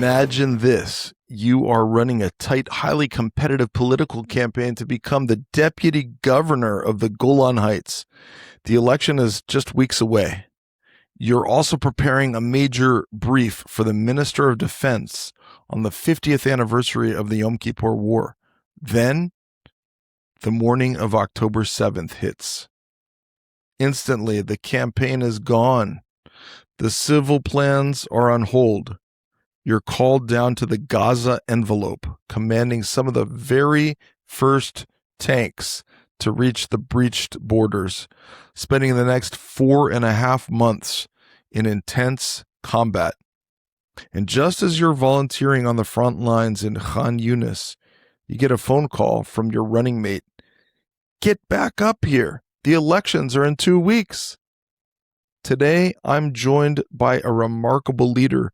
Imagine this. You are running a tight, highly competitive political campaign to become the deputy governor of the Golan Heights. The election is just weeks away. You're also preparing a major brief for the Minister of Defense on the 50th anniversary of the Yom Kippur War. Then, the morning of October 7th hits. Instantly, the campaign is gone. The civil plans are on hold. You're called down to the Gaza envelope, commanding some of the very first tanks to reach the breached borders, spending the next 4.5 months in intense combat. And just as you're volunteering on the front lines in Khan Yunis, you get a phone call from your running mate. Get back up here. The elections are in 2 weeks. Today, I'm joined by a remarkable leader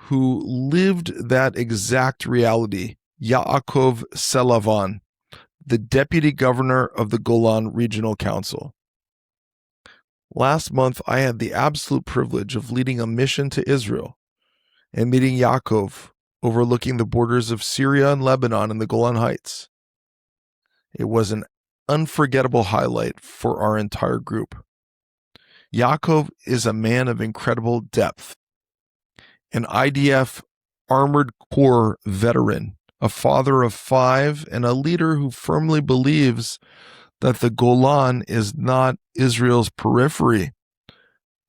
who lived that exact reality, Yaakov Selavan, the deputy governor of the Golan Regional Council. Last month, I had the absolute privilege of leading a mission to Israel and meeting Yaakov overlooking the borders of Syria and Lebanon in the Golan Heights. It was an unforgettable highlight for our entire group. Yaakov is a man of incredible depth, an IDF Armored Corps veteran, a father of 5, and a leader who firmly believes that the Golan is not Israel's periphery,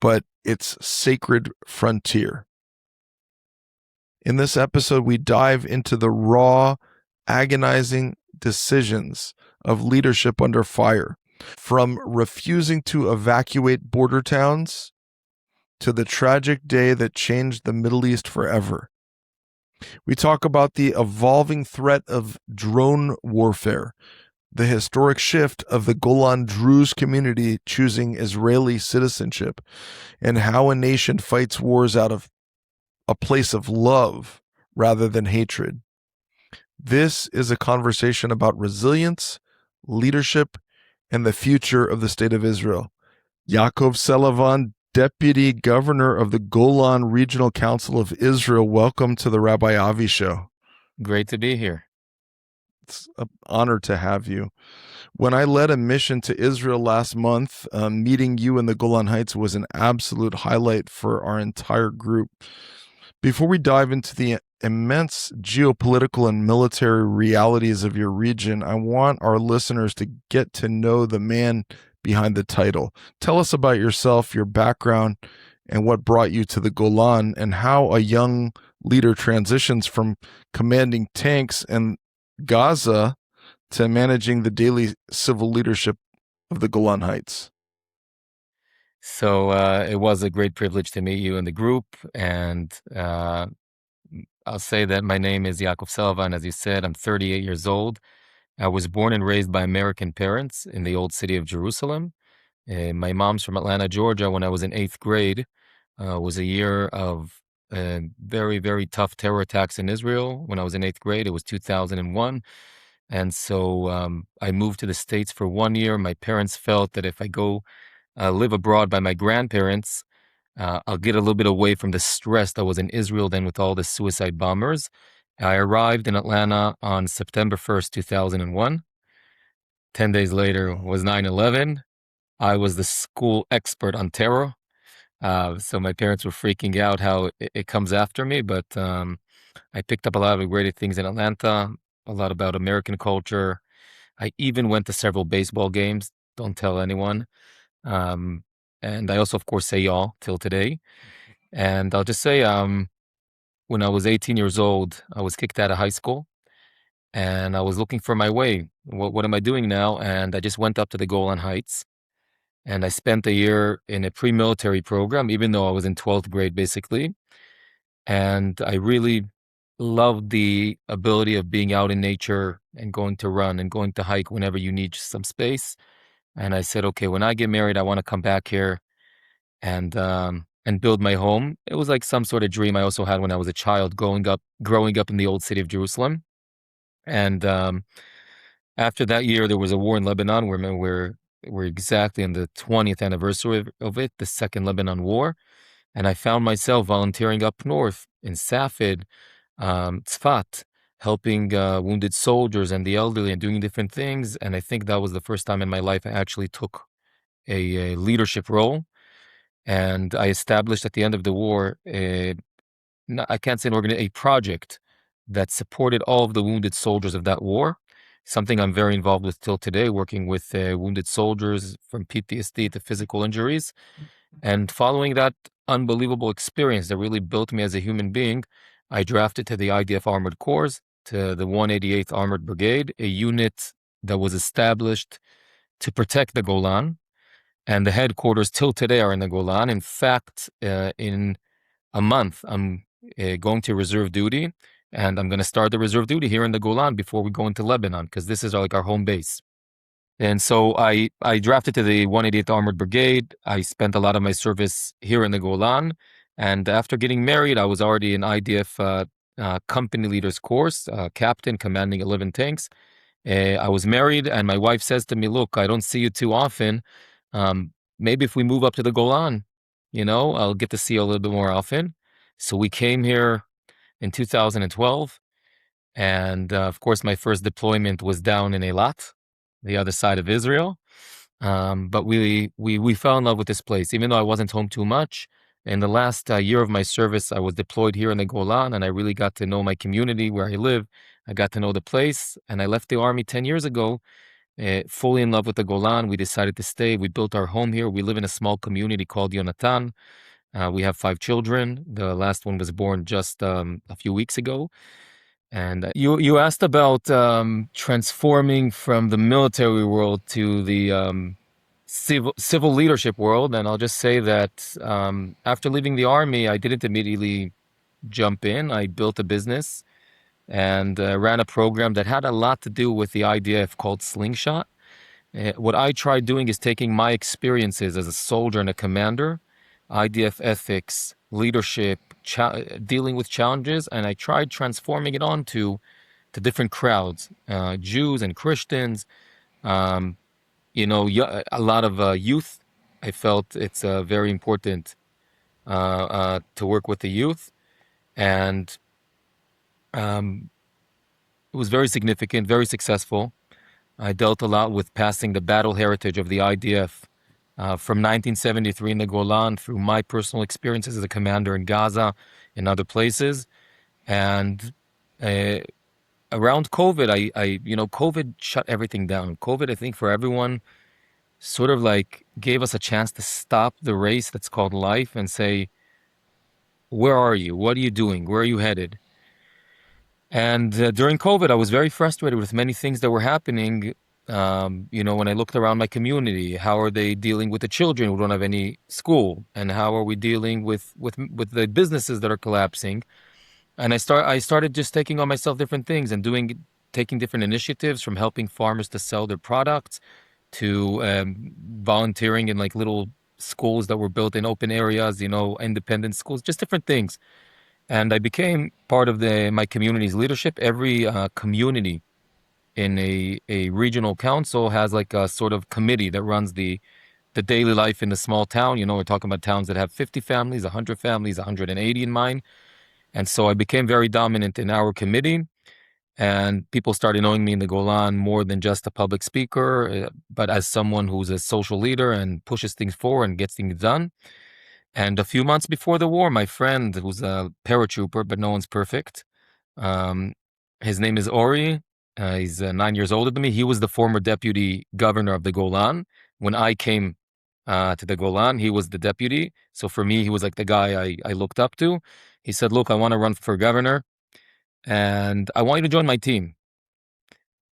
but its sacred frontier. In this episode, we dive into the raw, agonizing decisions of leadership under fire, from refusing to evacuate border towns to the tragic day that changed the Middle East forever. We talk about the evolving threat of drone warfare, the historic shift of the Golan Druze community choosing Israeli citizenship, and how a nation fights wars out of a place of love rather than hatred. This is a conversation about resilience, leadership, and the future of the state of Israel. Yaakov Selavan, Deputy Governor of the Golan Regional Council of Israel, welcome to the Rabbi Avi Show. Great to be here. It's an honor to have you. When I led a mission to Israel last month, meeting you in the Golan Heights was an absolute highlight for our entire group. Before we dive into the immense geopolitical and military realities of your region, I want our listeners to get to know the man behind the title. Tell us about yourself, your background, and what brought you to the Golan, and how a young leader transitions from commanding tanks in Gaza to managing the daily civil leadership of the Golan Heights. So it was a great privilege to meet you in the group, and I'll say that my name is Yaakov Selavan. As you said, I'm 38 years old. I was born and raised by American parents in the old city of Jerusalem. My mom's from Atlanta, Georgia. When I was in 8th grade, was a year of very, very tough terror attacks in Israel. When I was in 8th grade, it was 2001. And so I moved to the States for 1 year. My parents felt that if I go live abroad by my grandparents, I'll get a little bit away from the stress that was in Israel then with all the suicide bombers. I arrived in Atlanta on September 1st, 2001. 10 days later was 9/11. I was the school expert on terror. So my parents were freaking out how it comes after me, but I picked up a lot of great things in Atlanta, a lot about American culture. I even went to several baseball games. Don't tell anyone. And I also, of course, say y'all till today. And I'll just say, when I was 18 years old, I was kicked out of high school, and I was looking for my way. What am I doing now? And I just went up to the Golan Heights, and I spent a year in a pre-military program, even though I was in 12th grade, basically. And I really loved the ability of being out in nature and going to run and going to hike whenever you need some space. And I said, okay, when I get married, I want to come back here and build my home. It was like some sort of dream I also had when I was a child, growing up in the old city of Jerusalem. And after that year, there was a war in Lebanon. We're exactly on the 20th anniversary of it, the Second Lebanon War. And I found myself volunteering up north in Safed, Tzfat, helping wounded soldiers and the elderly and doing different things. And I think that was the first time in my life I actually took a leadership role. And I established at the end of the war, I can't say a project that supported all of the wounded soldiers of that war. Something I'm very involved with till today, working with wounded soldiers from PTSD to physical injuries. And following that unbelievable experience that really built me as a human being, I drafted to the IDF Armored Corps, to the 188th Armored Brigade, a unit that was established to protect the Golan. And the headquarters till today are in the Golan. In fact, in a month, I'm going to reserve duty, and I'm going to start the reserve duty here in the Golan before we go into Lebanon, because this is like our home base. And so I drafted to the 188th Armored Brigade. I spent a lot of my service here in the Golan. And after getting married, I was already in IDF company leaders course, captain commanding 11 tanks. I was married, and my wife says to me, "Look, I don't see you too often. Maybe if we move up to the Golan, I'll get to see you a little bit more often." So we came here in 2012. And of course, my first deployment was down in Eilat, the other side of Israel. But we fell in love with this place, even though I wasn't home too much. In the last year of my service, I was deployed here in the Golan, and I really got to know my community where I live. I got to know the place, and I left the army 10 years ago, fully in love with the Golan. We decided to stay. We built our home here. We live in a small community called Yonatan. We have 5 children. The last one was born just a few weeks ago. And you asked about transforming from the military world to the civil leadership world, and I'll just say that after leaving the army, I didn't immediately jump in. I built a business and ran a program that had a lot to do with the IDF called Slingshot. What I tried doing is taking my experiences as a soldier and a commander, IDF ethics, leadership, dealing with challenges, and I tried transforming it onto to different crowds, Jews and Christians, a lot of youth. I felt it's very important to work with the youth, and it was very significant, very successful. I dealt a lot with passing the battle heritage of the IDF from 1973 in the Golan through my personal experiences as a commander in Gaza and other places. And around COVID, COVID shut everything down. COVID, I think for everyone, sort of like gave us a chance to stop the race that's called life and say, where are you? What are you doing? Where are you headed? And during COVID, I was very frustrated with many things that were happening. When I looked around my community, how are they dealing with the children who don't have any school, and how are we dealing with the businesses that are collapsing? And I started just taking on myself different things and taking different initiatives, from helping farmers to sell their products to volunteering in like little schools that were built in open areas, independent schools, just different things. And I became part of my community's leadership. Every community in a regional council has like a sort of committee that runs the daily life in the small town. We're talking about towns that have 50 families, 100 families, 180 in mine. And so I became very dominant in our committee, and people started knowing me in the Golan more than just a public speaker, but as someone who's a social leader and pushes things forward and gets things done. And a few months before the war, my friend, who's a paratrooper, but no one's perfect, his name is Ori. He's 9 years older than me. He was the former deputy governor of the Golan. When I came to the Golan, he was the deputy. So for me, he was like the guy I looked up to. He said, "Look, I want to run for governor, and I want you to join my team."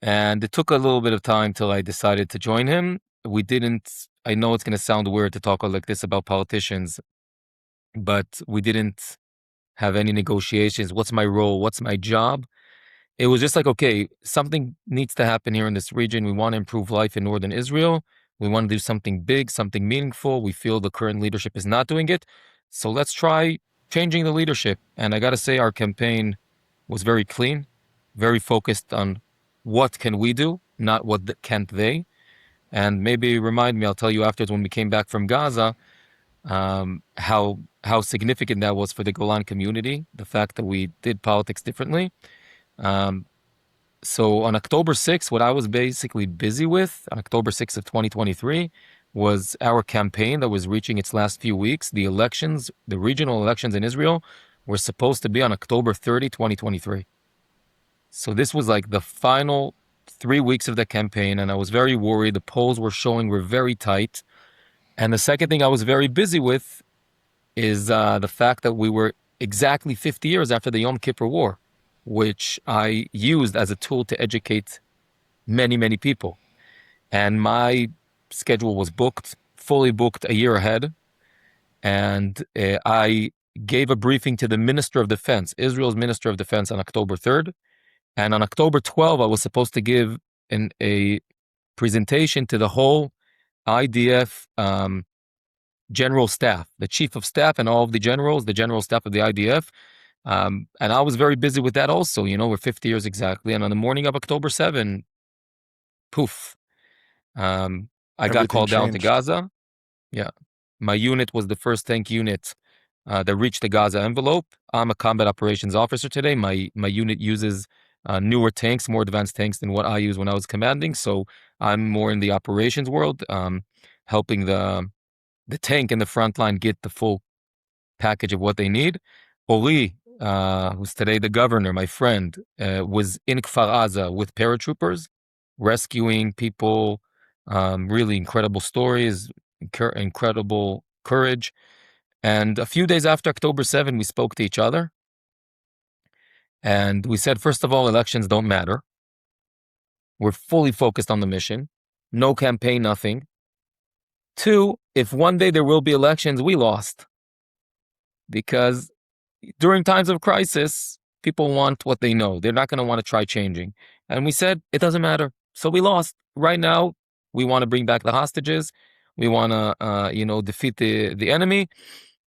And it took a little bit of time till I decided to join him. I know it's going to sound weird to talk like this about politicians, but we didn't have any negotiations. What's my role? What's my job? It was just like, okay, something needs to happen here in this region. We want to improve life in northern Israel. We want to do something big, something meaningful. We feel the current leadership is not doing it. So let's try changing the leadership. And I got to say, our campaign was very clean, very focused on what can we do, not what can't they. And maybe remind me, I'll tell you afterwards, when we came back from Gaza, how significant that was for the Golan community, the fact that we did politics differently. So on October 6th, what I was basically busy with on October 6th of 2023 was our campaign that was reaching its last few weeks. The elections, the regional elections in Israel, were supposed to be on October 30, 2023. So this was like the final 3 weeks of the campaign, and I was very worried. The polls were showing we're very tight. And the second thing I was very busy with is the fact that we were exactly 50 years after the Yom Kippur War, which I used as a tool to educate many, many people. And my schedule was booked, fully booked a year ahead. And I gave a briefing to the Minister of Defense, Israel's Minister of Defense, on October 3rd. And on October 12th, I was supposed to give a presentation to the whole IDF general staff, the chief of staff and all of the generals, the general staff of the IDF. And I was very busy with that also. We're 50 years exactly. And on the morning of October 7, poof, I got called down to Gaza. Yeah. My unit was the first tank unit that reached the Gaza envelope. I'm a combat operations officer today. My unit uses newer tanks, more advanced tanks than what I used when I was commanding. So I'm more in the operations world, helping the tank in the front line get the full package of what they need. Ori, who's today the governor, my friend, was in Kfar Aza with paratroopers, rescuing people. Really incredible stories, incredible courage. And a few days after October 7, we spoke to each other. And we said, first of all, elections don't matter. We're fully focused on the mission. No campaign, nothing. 2, if one day there will be elections, we lost. Because during times of crisis, people want what they know. They're not going to want to try changing. And we said, it doesn't matter. So we lost. Right now, we want to bring back the hostages. We want to, defeat the enemy.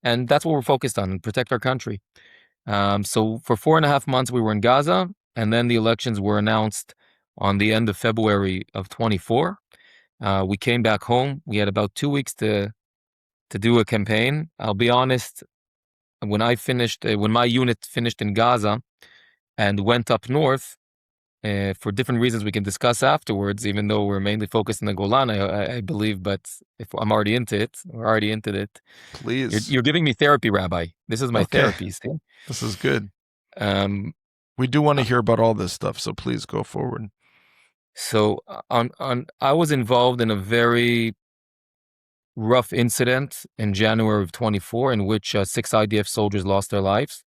And that's what we're focused on, protect our country. So for 4.5 months, we were in Gaza. And then the elections were announced on the end of February of 24. We came back home. We had about 2 weeks to do a campaign. I'll be honest, when my unit finished in Gaza and went up north, for different reasons we can discuss afterwards, even though we're mainly focused in the Golan, I believe, but if I'm already into it, Please. You're giving me therapy, Rabbi. This is my therapy, see? This is good. We do want to hear about all this stuff, so please go forward. So I was involved in a very rough incident in January of 24 in which 6 IDF soldiers lost their lives.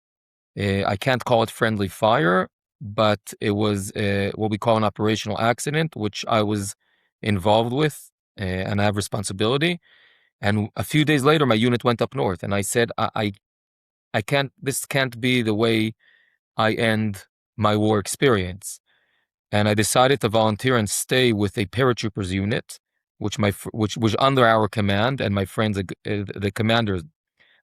I can't call it friendly fire, but it was what we call an operational accident, which I was involved with and I have responsibility. And a few days later, my unit went up north, and I said, I can't. This can't be the way I end my war experience. And I decided to volunteer and stay with a paratroopers unit, which was under our command, and my friends, the commanders.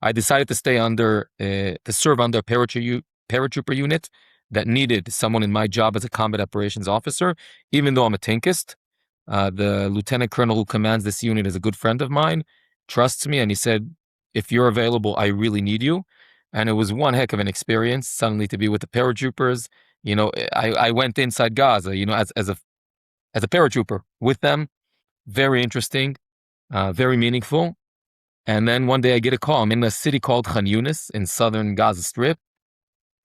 I decided to stay to serve under a paratrooper unit that needed someone in my job as a combat operations officer, even though I'm a tankist. The lieutenant colonel who commands this unit is a good friend of mine, trusts me, and he said, if you're available, I really need you. And it was one heck of an experience suddenly to be with the paratroopers. I went inside Gaza, as a paratrooper with them. Very interesting, very meaningful. And then one day I get a call. I'm in a city called Khan Yunis in southern Gaza Strip.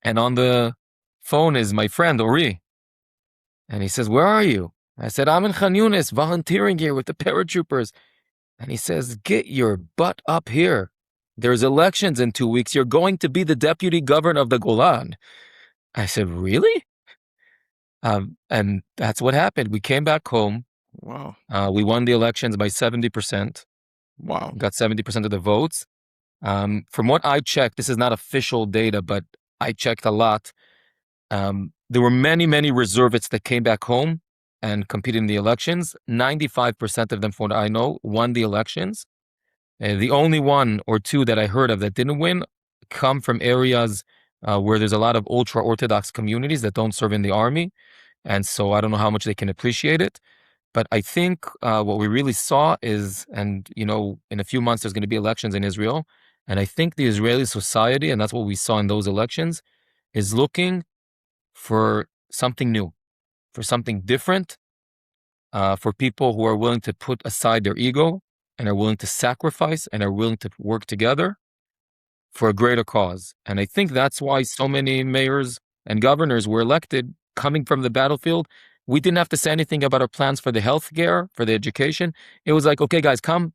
And on the phone is my friend, Ori. And he says, where are you? I said, I'm in Khan Yunis, volunteering here with the paratroopers. And he says, get your butt up here. There's elections in 2 weeks. You're going to be the deputy governor of the Golan. I said, really? And that's what happened. We came back home. Wow. We won the elections by 70%. Wow. Got 70% of the votes. From what I checked, this is not official data, but I checked a lot. There were many, many reservists that came back home and competed in the elections. 95% of them, from what I know, won the elections. The only 1 or 2 that I heard of that didn't win come from areas where there's a lot of ultra-Orthodox communities that don't serve in the army. And so I don't know how much they can appreciate it. But I think what we really saw is, and in a few months there's going to be elections in Israel, and I think the Israeli society, and that's what we saw in those elections, is looking for something new, for something different, for people who are willing to put aside their ego and are willing to sacrifice and are willing to work together for a greater cause. And I think that's why so many mayors and governors were elected coming from the battlefield. We didn't have to say anything about our plans for the healthcare, for the education. It was like, okay, guys, come.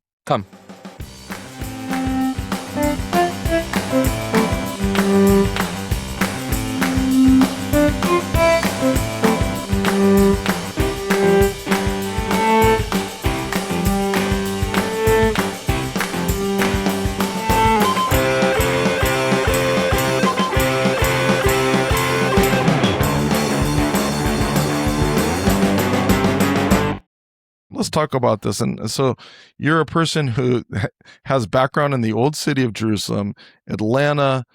Let's talk about this. And so you're a person who has background in the old city of Jerusalem, Atlanta,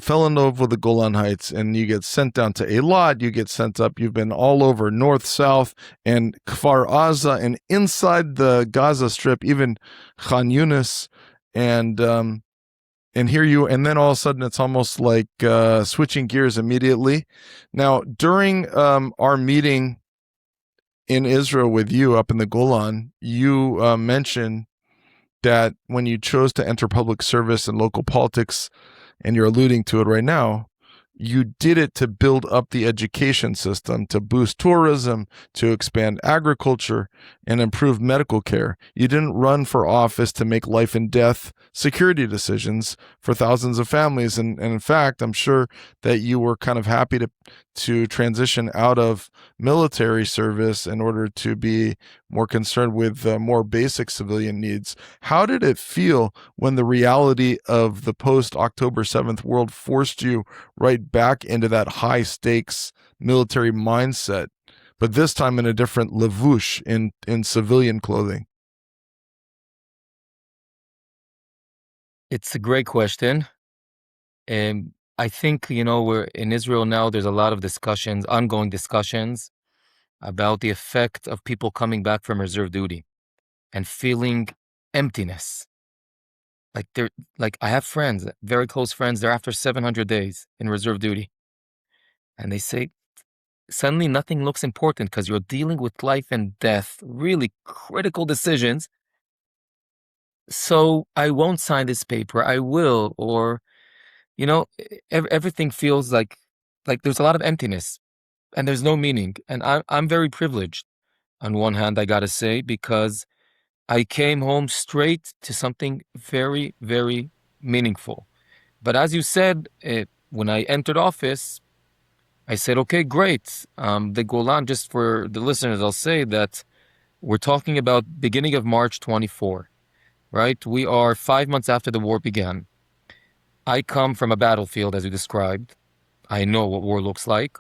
fell in love with the Golan Heights, and you get sent down to Eilat, you get sent up, you've been all over north, south, and Kfar Aza, and inside the Gaza Strip, even Khan Yunis, and here you, and then all of a sudden it's almost like switching gears immediately. Now, during our meeting in Israel with you up in the Golan, you mentioned that when you chose to enter public service and local politics, and you're alluding to it right now, you did it to build up the education system, to boost tourism, to expand agriculture, and improve medical care. You didn't run for office to make life and death security decisions for thousands of families. And in fact, I'm sure that you were kind of happy to transition out of military service in order to be more concerned with more basic civilian needs. How did it feel when the reality of the post-October 7th world forced you right back into that high-stakes military mindset, but this time in a different levush, in civilian clothing? It's a great question. And I think, we're in Israel now, there's a lot of discussions, ongoing discussions about the effect of people coming back from reserve duty and feeling emptiness. Like I have friends, very close friends, they're after 700 days in reserve duty. And they say, suddenly nothing looks important because you're dealing with life and death, really critical decisions. So I won't sign this paper. I will, or everything feels like there's a lot of emptiness and there's no meaning. And I'm very privileged on one hand, I gotta say, because I came home straight to something very, very meaningful. But as you said, when I entered office, I said, okay, great. The Golan, just for the listeners, I'll say that we're talking about beginning of March 24, right? We are 5 months after the war began. I come from a battlefield, as you described. I know what war looks like.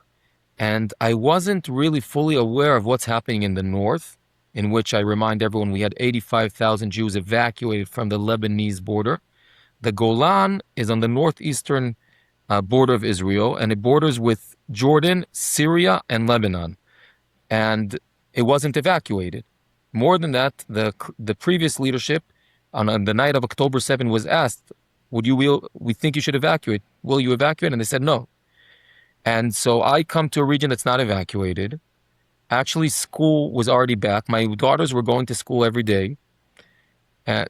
And I wasn't really fully aware of what's happening in the north, in which I remind everyone we had 85,000 Jews evacuated from the Lebanese border. The Golan is on the northeastern border of Israel, and it borders with Jordan, Syria, and Lebanon. And it wasn't evacuated. More than that, the previous leadership on the night of October 7 was asked, we think you should evacuate. Will you evacuate? And they said no. And so I come to a region that's not evacuated. Actually, school was already back. My daughters were going to school every day.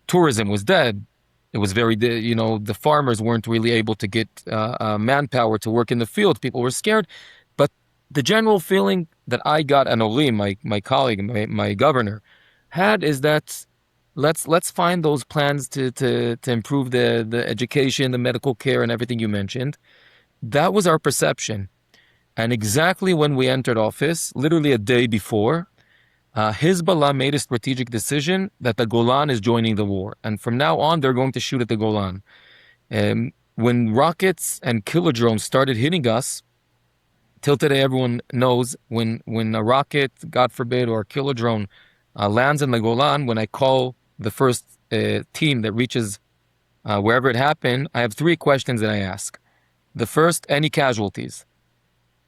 Tourism was dead. It was the farmers weren't really able to get manpower to work in the field. People were scared. But the general feeling that I got, and Oli, my colleague, my governor, had is that let's find those plans to improve the education, the medical care, and everything you mentioned. That was our perception. And exactly when we entered office, literally a day before, Hezbollah made a strategic decision that the Golan is joining the war. And from now on, they're going to shoot at the Golan. When rockets and killer drones started hitting us, till today everyone knows when a rocket, God forbid, or a killer drone lands in the Golan, when I call the first team that reaches wherever it happened, I have 3 questions that I ask. The first, any casualties?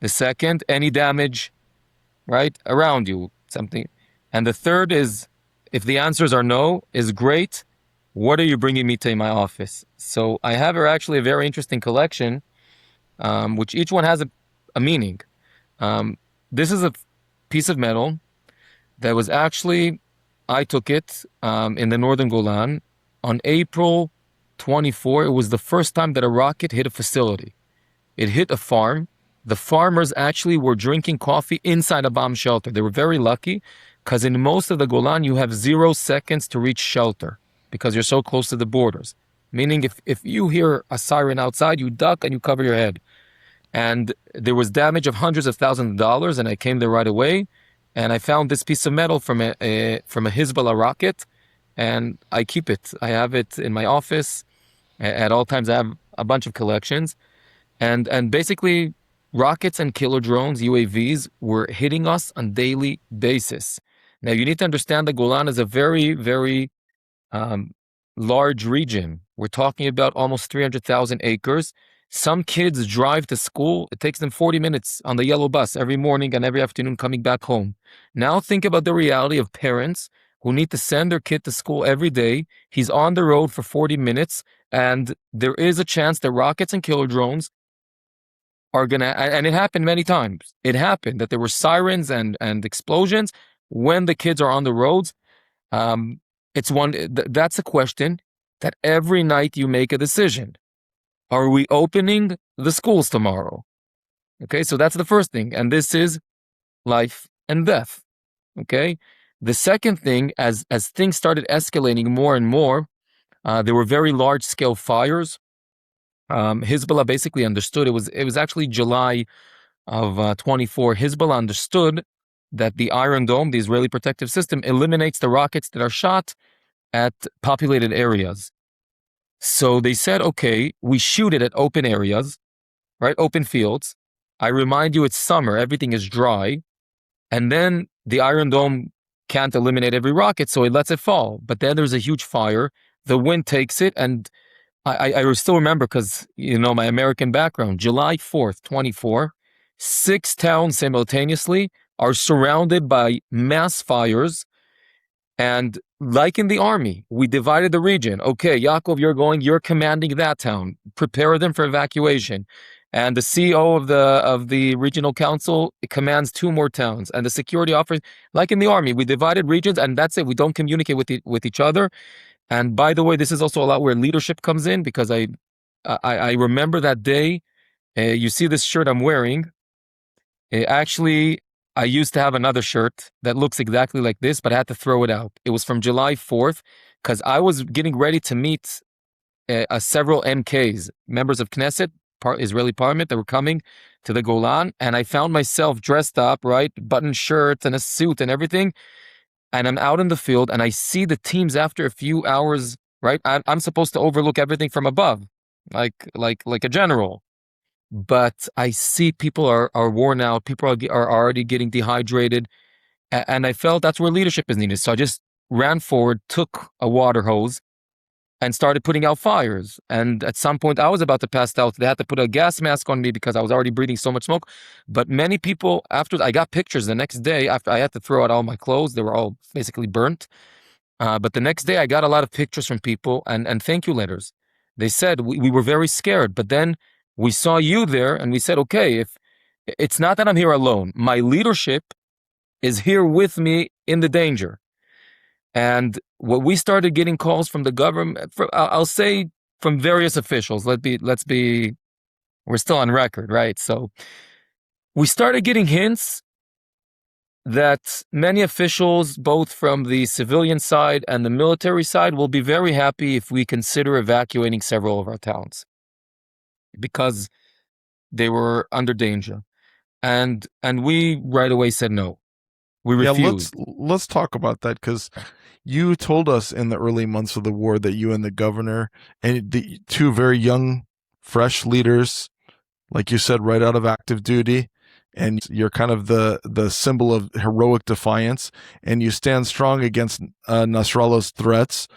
The second, any damage, right, around you, something. And the third is, if the answers are no, is great. What are you bringing me to my office? So I have here actually a very interesting collection, which each one has a meaning. This is a piece of metal that was actually, I took it in the northern Golan on April 24. It was the first time that a rocket hit a facility. It hit a farm. The farmers actually were drinking coffee inside a bomb shelter. They were very lucky because in most of the Golan, you have 0 seconds to reach shelter because you're so close to the borders. Meaning if you hear a siren outside, you duck and you cover your head. And there was damage of hundreds of thousands of dollars, and I came there right away. And I found this piece of metal from a Hezbollah rocket, and I keep it. I have it in my office. At all times, I have a bunch of collections. And basically, rockets and killer drones, UAVs, were hitting us on a daily basis. Now, you need to understand that Golan is a very, very large region. We're talking about almost 300,000 acres. Some kids drive to school. It takes them 40 minutes on the yellow bus every morning and every afternoon coming back home. Now think about the reality of parents who need to send their kid to school every day. He's on the road for 40 minutes, and there is a chance that rockets and killer drones are going to, and it happened many times. It happened that there were sirens and explosions when the kids are on the roads. That's a question that every night you make a decision. Are we opening the schools tomorrow? Okay, so that's the first thing. And this is life and death. Okay. The second thing, as things started escalating more and more, there were very large scale fires. Hezbollah basically understood, it was actually July of 24. Hezbollah understood that the Iron Dome, the Israeli protective system, eliminates the rockets that are shot at populated areas. So they said, okay, we shoot it at open areas, right? Open fields. I remind you, it's summer, everything is dry. And then the Iron Dome can't eliminate every rocket, so it lets it fall. But then there's a huge fire. The wind takes it. And I still remember, because, you know, my American background, July 4th, 24, 6 towns simultaneously are surrounded by mass fires. And like in the army, we divided the region. Okay, Yaakov, you're commanding that town. Prepare them for evacuation. And the CEO of the regional council commands 2 more towns. And the security officer, like in the army, we divided regions, and that's it. We don't communicate with each other. And by the way, this is also a lot where leadership comes in, because I remember that day. You see this shirt I'm wearing. Actually, I used to have another shirt that looks exactly like this, but I had to throw it out. It was from July 4th, because I was getting ready to meet several MKs, members of Knesset, Israeli parliament, that were coming to the Golan, and I found myself dressed up, right, button shirts and a suit and everything, and I'm out in the field, and I see the teams after a few hours, right? I'm supposed to overlook everything from above, like a general. But I see people are worn out. People are already getting dehydrated. And I felt that's where leadership is needed. So I just ran forward, took a water hose, and started putting out fires. And at some point, I was about to pass out. They had to put a gas mask on me because I was already breathing so much smoke. But many people, after I got pictures the next day, after I had to throw out all my clothes, they were all basically burnt. But the next day, I got a lot of pictures from people and thank you letters. They said, we were very scared. But then we saw you there, and we said, okay, if it's not that I'm here alone, my leadership is here with me in the danger. And what we started getting calls from the government, I'll say from various officials, let's be, we're still on record, right? So we started getting hints that many officials, both from the civilian side and the military side, will be very happy if we consider evacuating several of our towns, because they were under danger. And we right away said no. We refused. Yeah, let's talk about that, because you told us in the early months of the war that you and the governor and the 2 very young, fresh leaders, like you said, right out of active duty, and you're kind of the symbol of heroic defiance, and you stand strong against Nasrallah's threats.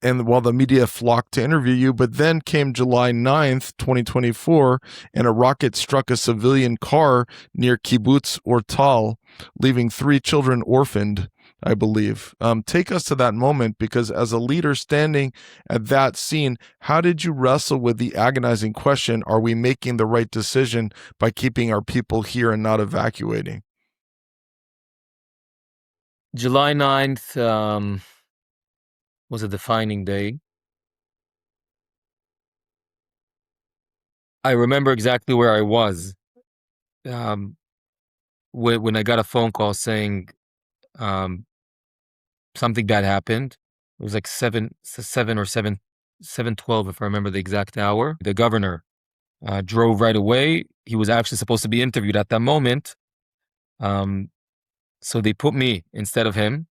And while the media flocked to interview you, but then came July 9th, 2024, and a rocket struck a civilian car near Kibbutz Ortal, leaving 3 children orphaned. I believe. Take us to that moment, because as a leader standing at that scene, how did you wrestle with the agonizing question, are we making the right decision by keeping our people here and not evacuating? July 9th was a defining day. I remember exactly where I was when I got a phone call saying something bad happened. It was like 7:12, if I remember the exact hour. The governor drove right away. He was actually supposed to be interviewed at that moment. So they put me instead of him.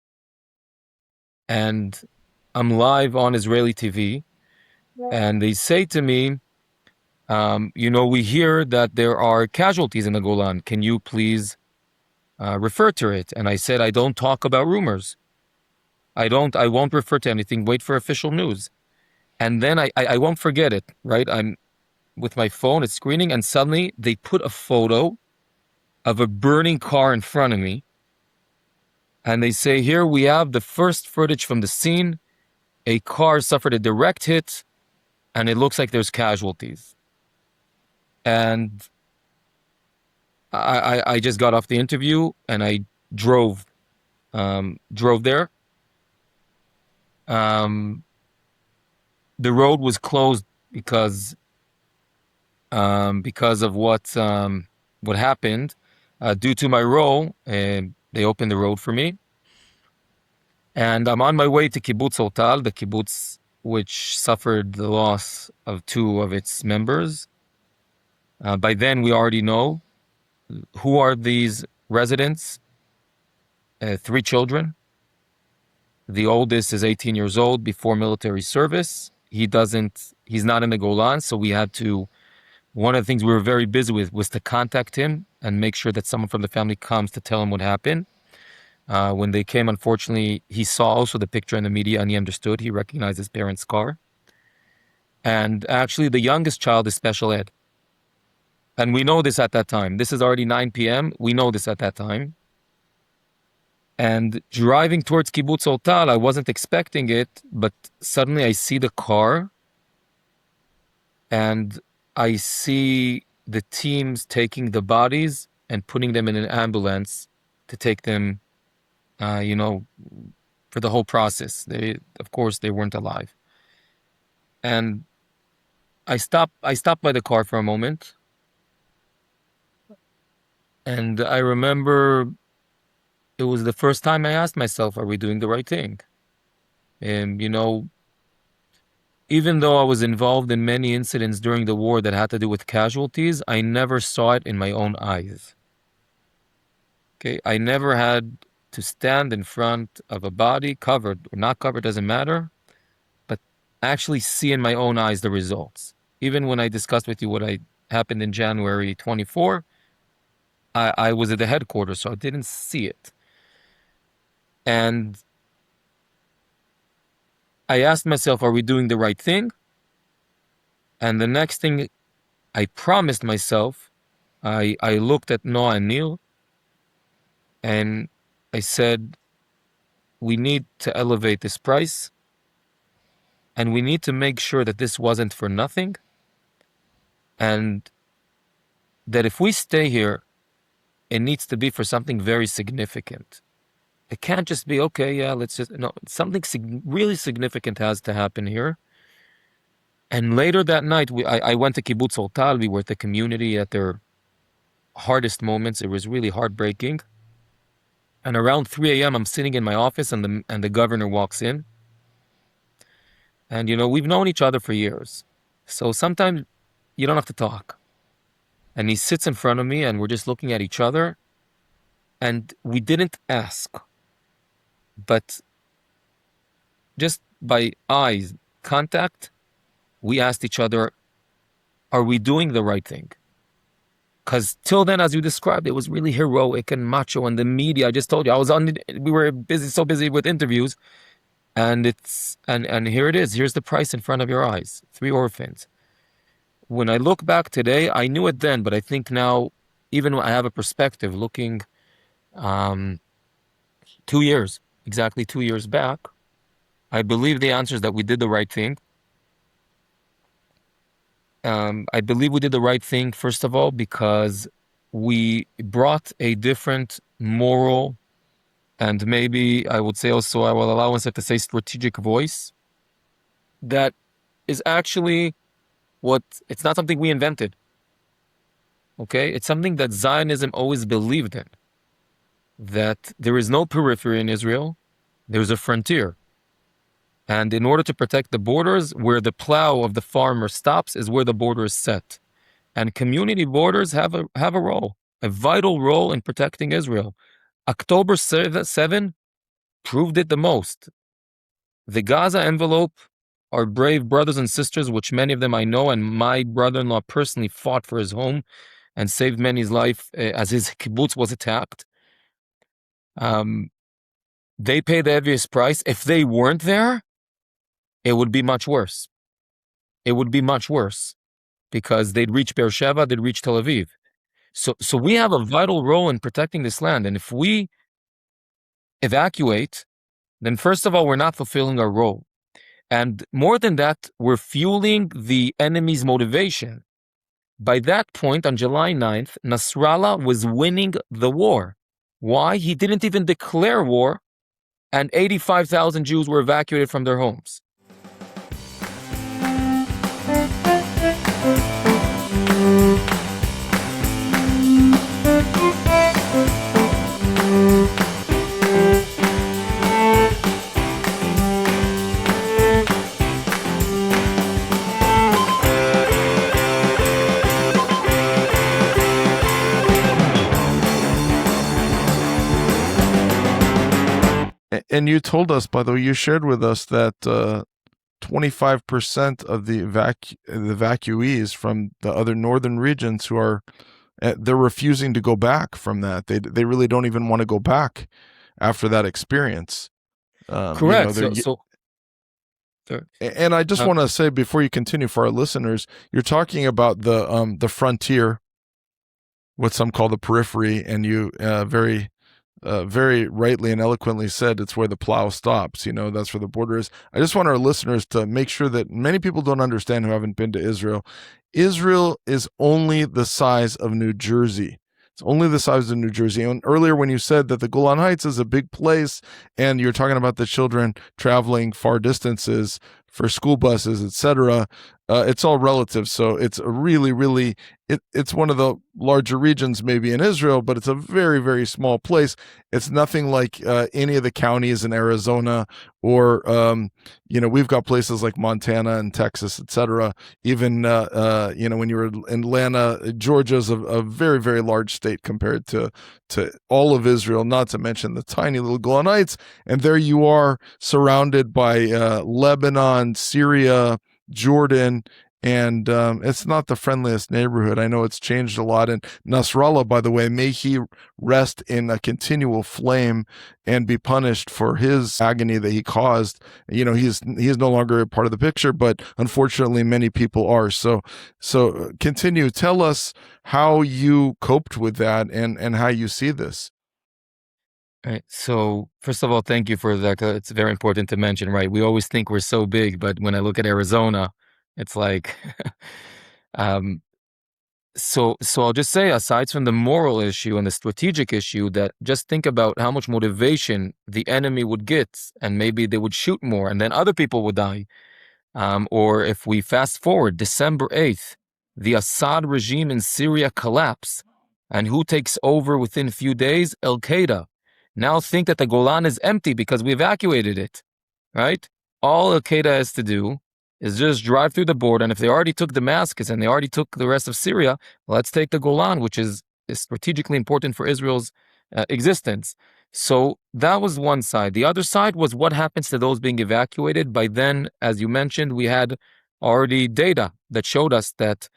And I'm live on Israeli TV. And they say to me, we hear that there are casualties in the Golan. Can you please refer to it? And I said, I don't talk about rumors. I won't refer to anything. Wait for official news. And then I won't forget it, right? I'm with my phone, it's screening, and suddenly they put a photo of a burning car in front of me. And they say, here we have the first footage from the scene. A car suffered a direct hit, and it looks like there's casualties. And I just got off the interview, and I drove there. The road was closed because of what happened. Due to my role, and they opened the road for me. And I'm on my way to Kibbutz Volatile, the kibbutz which suffered the loss of 2 of its members. By then, we already know who are these residents. 3 children. The oldest is 18 years old, before military service. He's not in the Golan, so we had to, one of the things we were very busy with was to contact him and make sure that someone from the family comes to tell him what happened. When they came, unfortunately, he saw also the picture in the media, and he understood. He recognized his parents' car. And actually, the youngest child is special ed. And we know this at that time. This is already 9 p.m. We know this at that time. And driving towards Kibbutz Volatile, I wasn't expecting it, but suddenly I see the car, and I see the teams taking the bodies and putting them in an ambulance to take them, for the whole process. Of course, they weren't alive. And I stopped by the car for a moment. And I remember it was the first time I asked myself, are we doing the right thing? And, even though I was involved in many incidents during the war that had to do with casualties, I never saw it in my own eyes. Okay, I never had to stand in front of a body, covered or not covered, doesn't matter, but actually see in my own eyes the results. Even when I discussed with you what happened in January 24, I was at the headquarters, so I didn't see it. And I asked myself, are we doing the right thing? And the next thing I promised myself, I looked at Noah and Neil, and I said, we need to elevate this price, and we need to make sure that this wasn't for nothing, and that if we stay here, it needs to be for something very significant. It can't just be, okay, yeah, something really significant has to happen here. And later that night, I went to Kibbutz Volatile. We were at the community at their hardest moments. It was really heartbreaking. And around 3 a.m., I'm sitting in my office, and the governor walks in. And, we've known each other for years. So sometimes you don't have to talk. And he sits in front of me, and we're just looking at each other. And we didn't ask, but just by eyes contact, we asked each other, are we doing the right thing? Because till then, as you described, it was really heroic and macho, and the media, I just told you, we were so busy with interviews, and here it is. Here's the price in front of your eyes. 3 orphans. When I look back today, I knew it then, but I think now, even when I have a perspective looking 2 years, exactly 2 years back, I believe the answer is that we did the right thing. I believe we did the right thing, first of all, because we brought a different moral and maybe I would say also, I will allow myself to say strategic voice that is actually it's not something we invented. Okay? It's something that Zionism always believed in. That there is no periphery in Israel, there's a frontier. And in order to protect the borders, where the plow of the farmer stops is where the border is set. And community borders have a role, a vital role in protecting Israel. October 7 proved it the most. The Gaza envelope, our brave brothers and sisters, which many of them I know, and my brother-in-law personally fought for his home and saved many's life as his kibbutz was attacked. They paid the heaviest price. If they weren't there, it would be much worse. It would be much worse because they'd reach Beersheba, they'd reach Tel Aviv. So we have a vital role in protecting this land. And if we evacuate, then first of all, we're not fulfilling our role. And more than that, we're fueling the enemy's motivation. By that point, on July 9th, Nasrallah was winning the war. Why? He didn't even declare war, and 85,000 Jews were evacuated from their homes. And you told us, by the way, you shared with us that 25% of the evacuees from the other northern regions who are they're refusing to go back from that. They really don't even want to go back after that experience. Correct. And I just want to say before you continue, for our listeners, you're talking about the frontier, what some call the periphery, and you very rightly and eloquently said it's where the plow stops. That's where the border is. I just want our listeners to make sure that many people don't understand who haven't been to Israel. Israel is only the size of New Jersey. It's only the size of New Jersey. And earlier when you said that the Golan Heights is a big place and you're talking about the children traveling far distances for school buses, etc., it's all relative. So it's a really, it's one of the larger regions maybe in Israel, but it's a very, very small place. It's nothing like any of the counties in Arizona or, we've got places like Montana and Texas, etc. Even, when you're in Atlanta, Georgia's a very, very large state compared to all of Israel, not to mention the tiny little Golan Heights. And there you are surrounded by Lebanon, Syria, Jordan, and it's not the friendliest neighborhood. I know it's changed a lot. And Nasrallah, by the way, may he rest in a continual flame and be punished for his agony that he caused. He's no longer a part of the picture, but unfortunately many people are. So continue. Tell us how you coped with that and how you see this. Right. So first of all, thank you for that. It's very important to mention, right? We always think we're so big, but when I look at Arizona, it's like, so I'll just say, aside from the moral issue and the strategic issue, that just think about how much motivation the enemy would get, and maybe they would shoot more, and then other people would die. Or if we fast forward, December 8th, the Assad regime in Syria collapsed, and who takes over within a few days? Al-Qaeda. Now think that the Golan is empty because we evacuated it, right? All Al-Qaeda has to do is just drive through the border, and if they already took Damascus and they already took the rest of Syria, let's take the Golan, which is strategically important for Israel's existence. So that was one side. The other side was what happens to those being evacuated. By then, as you mentioned, we had already data that showed us that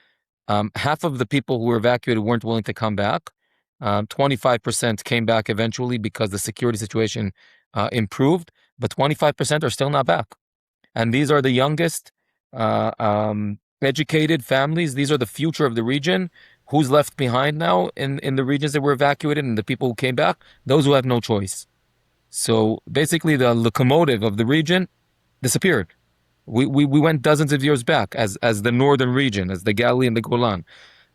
half of the people who were evacuated weren't willing to come back. 25% came back eventually because the security situation improved, but 25% are still not back. And these are the youngest, educated families. These are the future of the region. Who's left behind now in the regions that were evacuated and the people who came back? Those who have no choice. So basically, the locomotive of the region disappeared. We went dozens of years back as the northern region, as the Galilee and the Golan,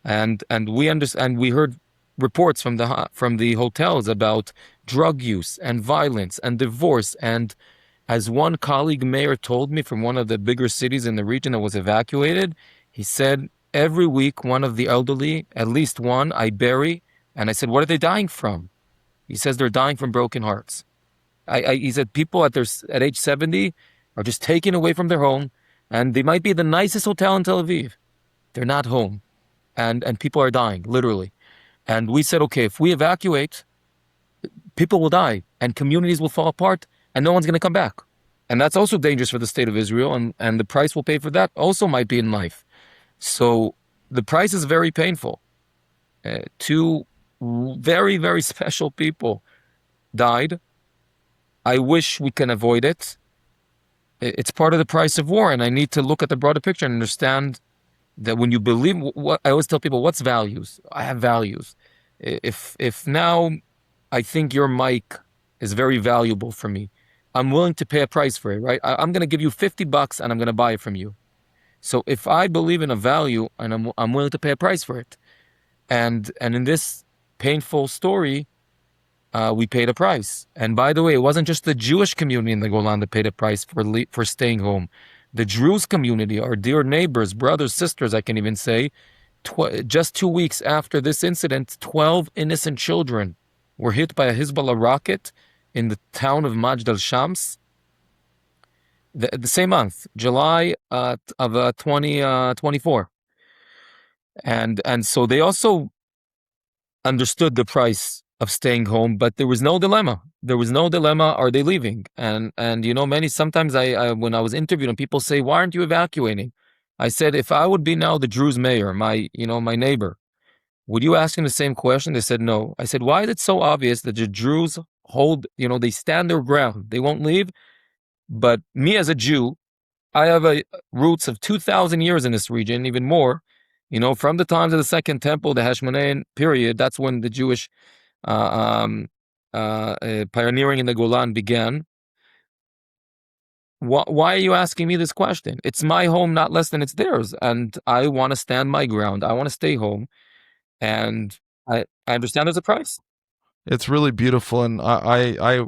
and we heard reports from the hotels about drug use and violence and divorce. And as one colleague mayor told me from one of the bigger cities in the region that was evacuated, he said every week one of the elderly, at least one, I bury, and I said, what are they dying from? He says they're dying from broken hearts. He said people at age 70 are just taken away from their home, and they might be the nicest hotel in Tel Aviv. They're not home, and people are dying, literally. And we said, okay, if we evacuate, people will die, and communities will fall apart, and no one's going to come back. And that's also dangerous for the state of Israel, and the price we'll pay for that also might be in life. So the price is very painful. Two very, very special people died. I wish we can avoid it. It's part of the price of war, and I need to look at the broader picture and understand that when you believe, what I always tell people, what's values? I have values. If now I think your mic is very valuable for me, I'm willing to pay a price for it, right? I'm going to give you $50 and I'm going to buy it from you. So if I believe in a value and I'm willing to pay a price for it, and in this painful story, we paid a price. And by the way, it wasn't just the Jewish community in the Golan that paid a price for staying home. The Druze community, our dear neighbors, brothers, sisters, I can even say, just 2 weeks after this incident, 12 innocent children were hit by a Hezbollah rocket in the town of Majd al-Shams. The same month, July of 2024. And so they also understood the price of staying home, but there was no dilemma. There was no dilemma. Are they leaving? And sometimes I when I was interviewed and people say, why aren't you evacuating? I said, if I would be now the Druze mayor, my neighbor, would you ask him the same question? They said, no. I said, why is it so obvious that the Druze they stand their ground. They won't leave. But me as a Jew, I have roots of 2,000 years in this region, even more. From the times of the Second Temple, the Hashmonaean period, that's when the Jewish pioneering in the Golan began. Why are you asking me this question? It's my home, not less than it's theirs, and I want to stand my ground. I want to stay home, and I understand there's a price. It's really beautiful, and I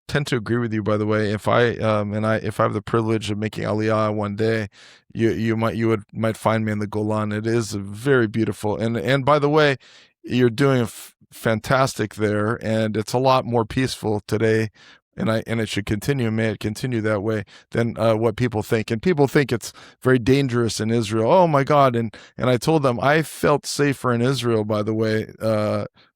tend to agree with you. By the way, if I have the privilege of making Aliyah one day, you might find me in the Golan. It is very beautiful, and by the way, you're doing fantastic there, and it's a lot more peaceful today. And it should continue. May it continue that way than what people think. And people think it's very dangerous in Israel. Oh my God! And I told them I felt safer in Israel, by the way,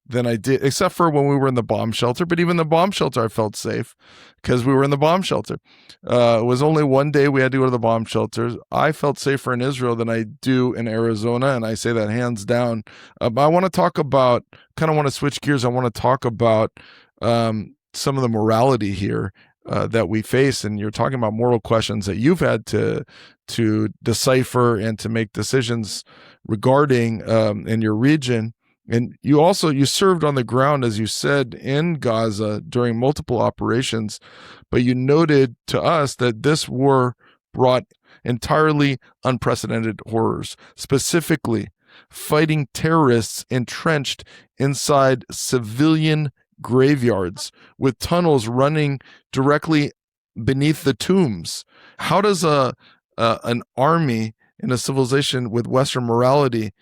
than I did, except for when we were in the bomb shelter. But even the bomb shelter, I felt safe because we were in the bomb shelter. It was only one day we had to go to the bomb shelters. I felt safer in Israel than I do in Arizona, and I say that hands down. But I want to talk about, kind of want to switch gears. I want to talk about some of the morality here that we face, and you're talking about moral questions that you've had to decipher and to make decisions regarding in your region. And you served on the ground, as you said, in Gaza during multiple operations, but you noted to us that this war brought entirely unprecedented horrors, specifically fighting terrorists entrenched inside civilian graveyards with tunnels running directly beneath the tombs. How does an army in a civilization with Western morality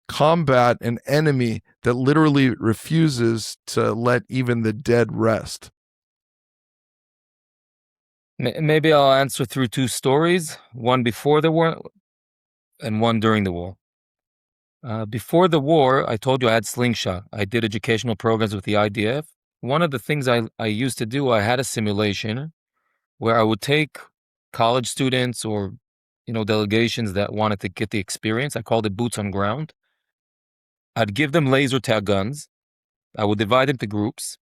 combat an enemy that literally refuses to let even the dead rest? Maybe I'll answer through two stories, one before the war and one during the war. Before the war, I told you I had slingshot. I did educational programs with the IDF. One of the things I used to do, I had a simulation where I would take college students or delegations that wanted to get the experience. I called it boots on ground. I'd give them laser tag guns. I would divide into groups.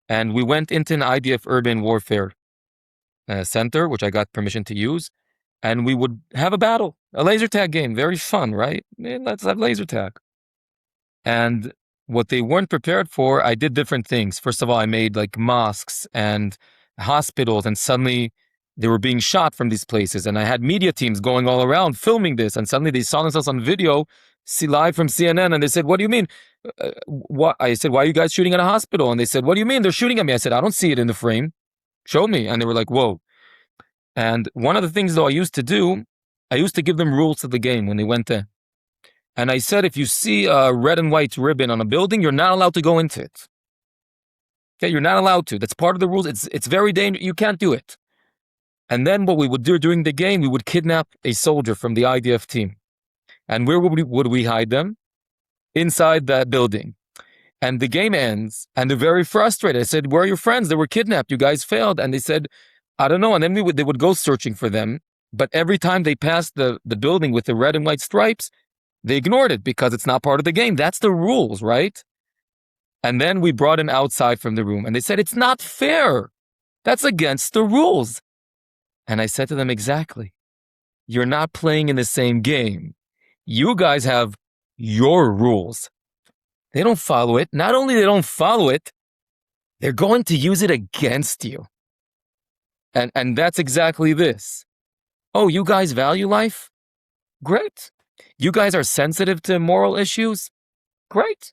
And we went into an IDF urban warfare center, which I got permission to use. And we would have a battle, a laser tag game. Very fun, right? Let's have laser tag. And what they weren't prepared for, I did different things. First of all, I made like mosques and hospitals, and suddenly they were being shot from these places. And I had media teams going all around filming this, and suddenly they saw themselves on video, see live from CNN, and they said, "What do you mean?" What I said, "Why are you guys shooting at a hospital?" And they said, "What do you mean they're shooting at me?" I said, "I don't see it in the frame. Show me." And they were like, "Whoa." And one of the things though I used to do, I used to give them rules to the game when they went there. And I said, if you see a red and white ribbon on a building, you're not allowed to go into it. Okay, you're not allowed to. That's part of the rules. It's very dangerous. You can't do it. And then what we would do during the game, we would kidnap a soldier from the IDF team. And where would we hide them? Inside that building. And the game ends, and they're very frustrated. I said, "Where are your friends? They were kidnapped. You guys failed." And they said, "I don't know." And then they would go searching for them. But every time they passed the building with the red and white stripes, they ignored it because it's not part of the game. That's the rules, right? And then we brought him outside from the room, and they said, "It's not fair. That's against the rules." And I said to them, exactly. You're not playing in the same game. You guys have your rules. They don't follow it. Not only they don't follow it, they're going to use it against you. And that's exactly this. Oh, you guys value life? Great. You guys are sensitive to moral issues? Great.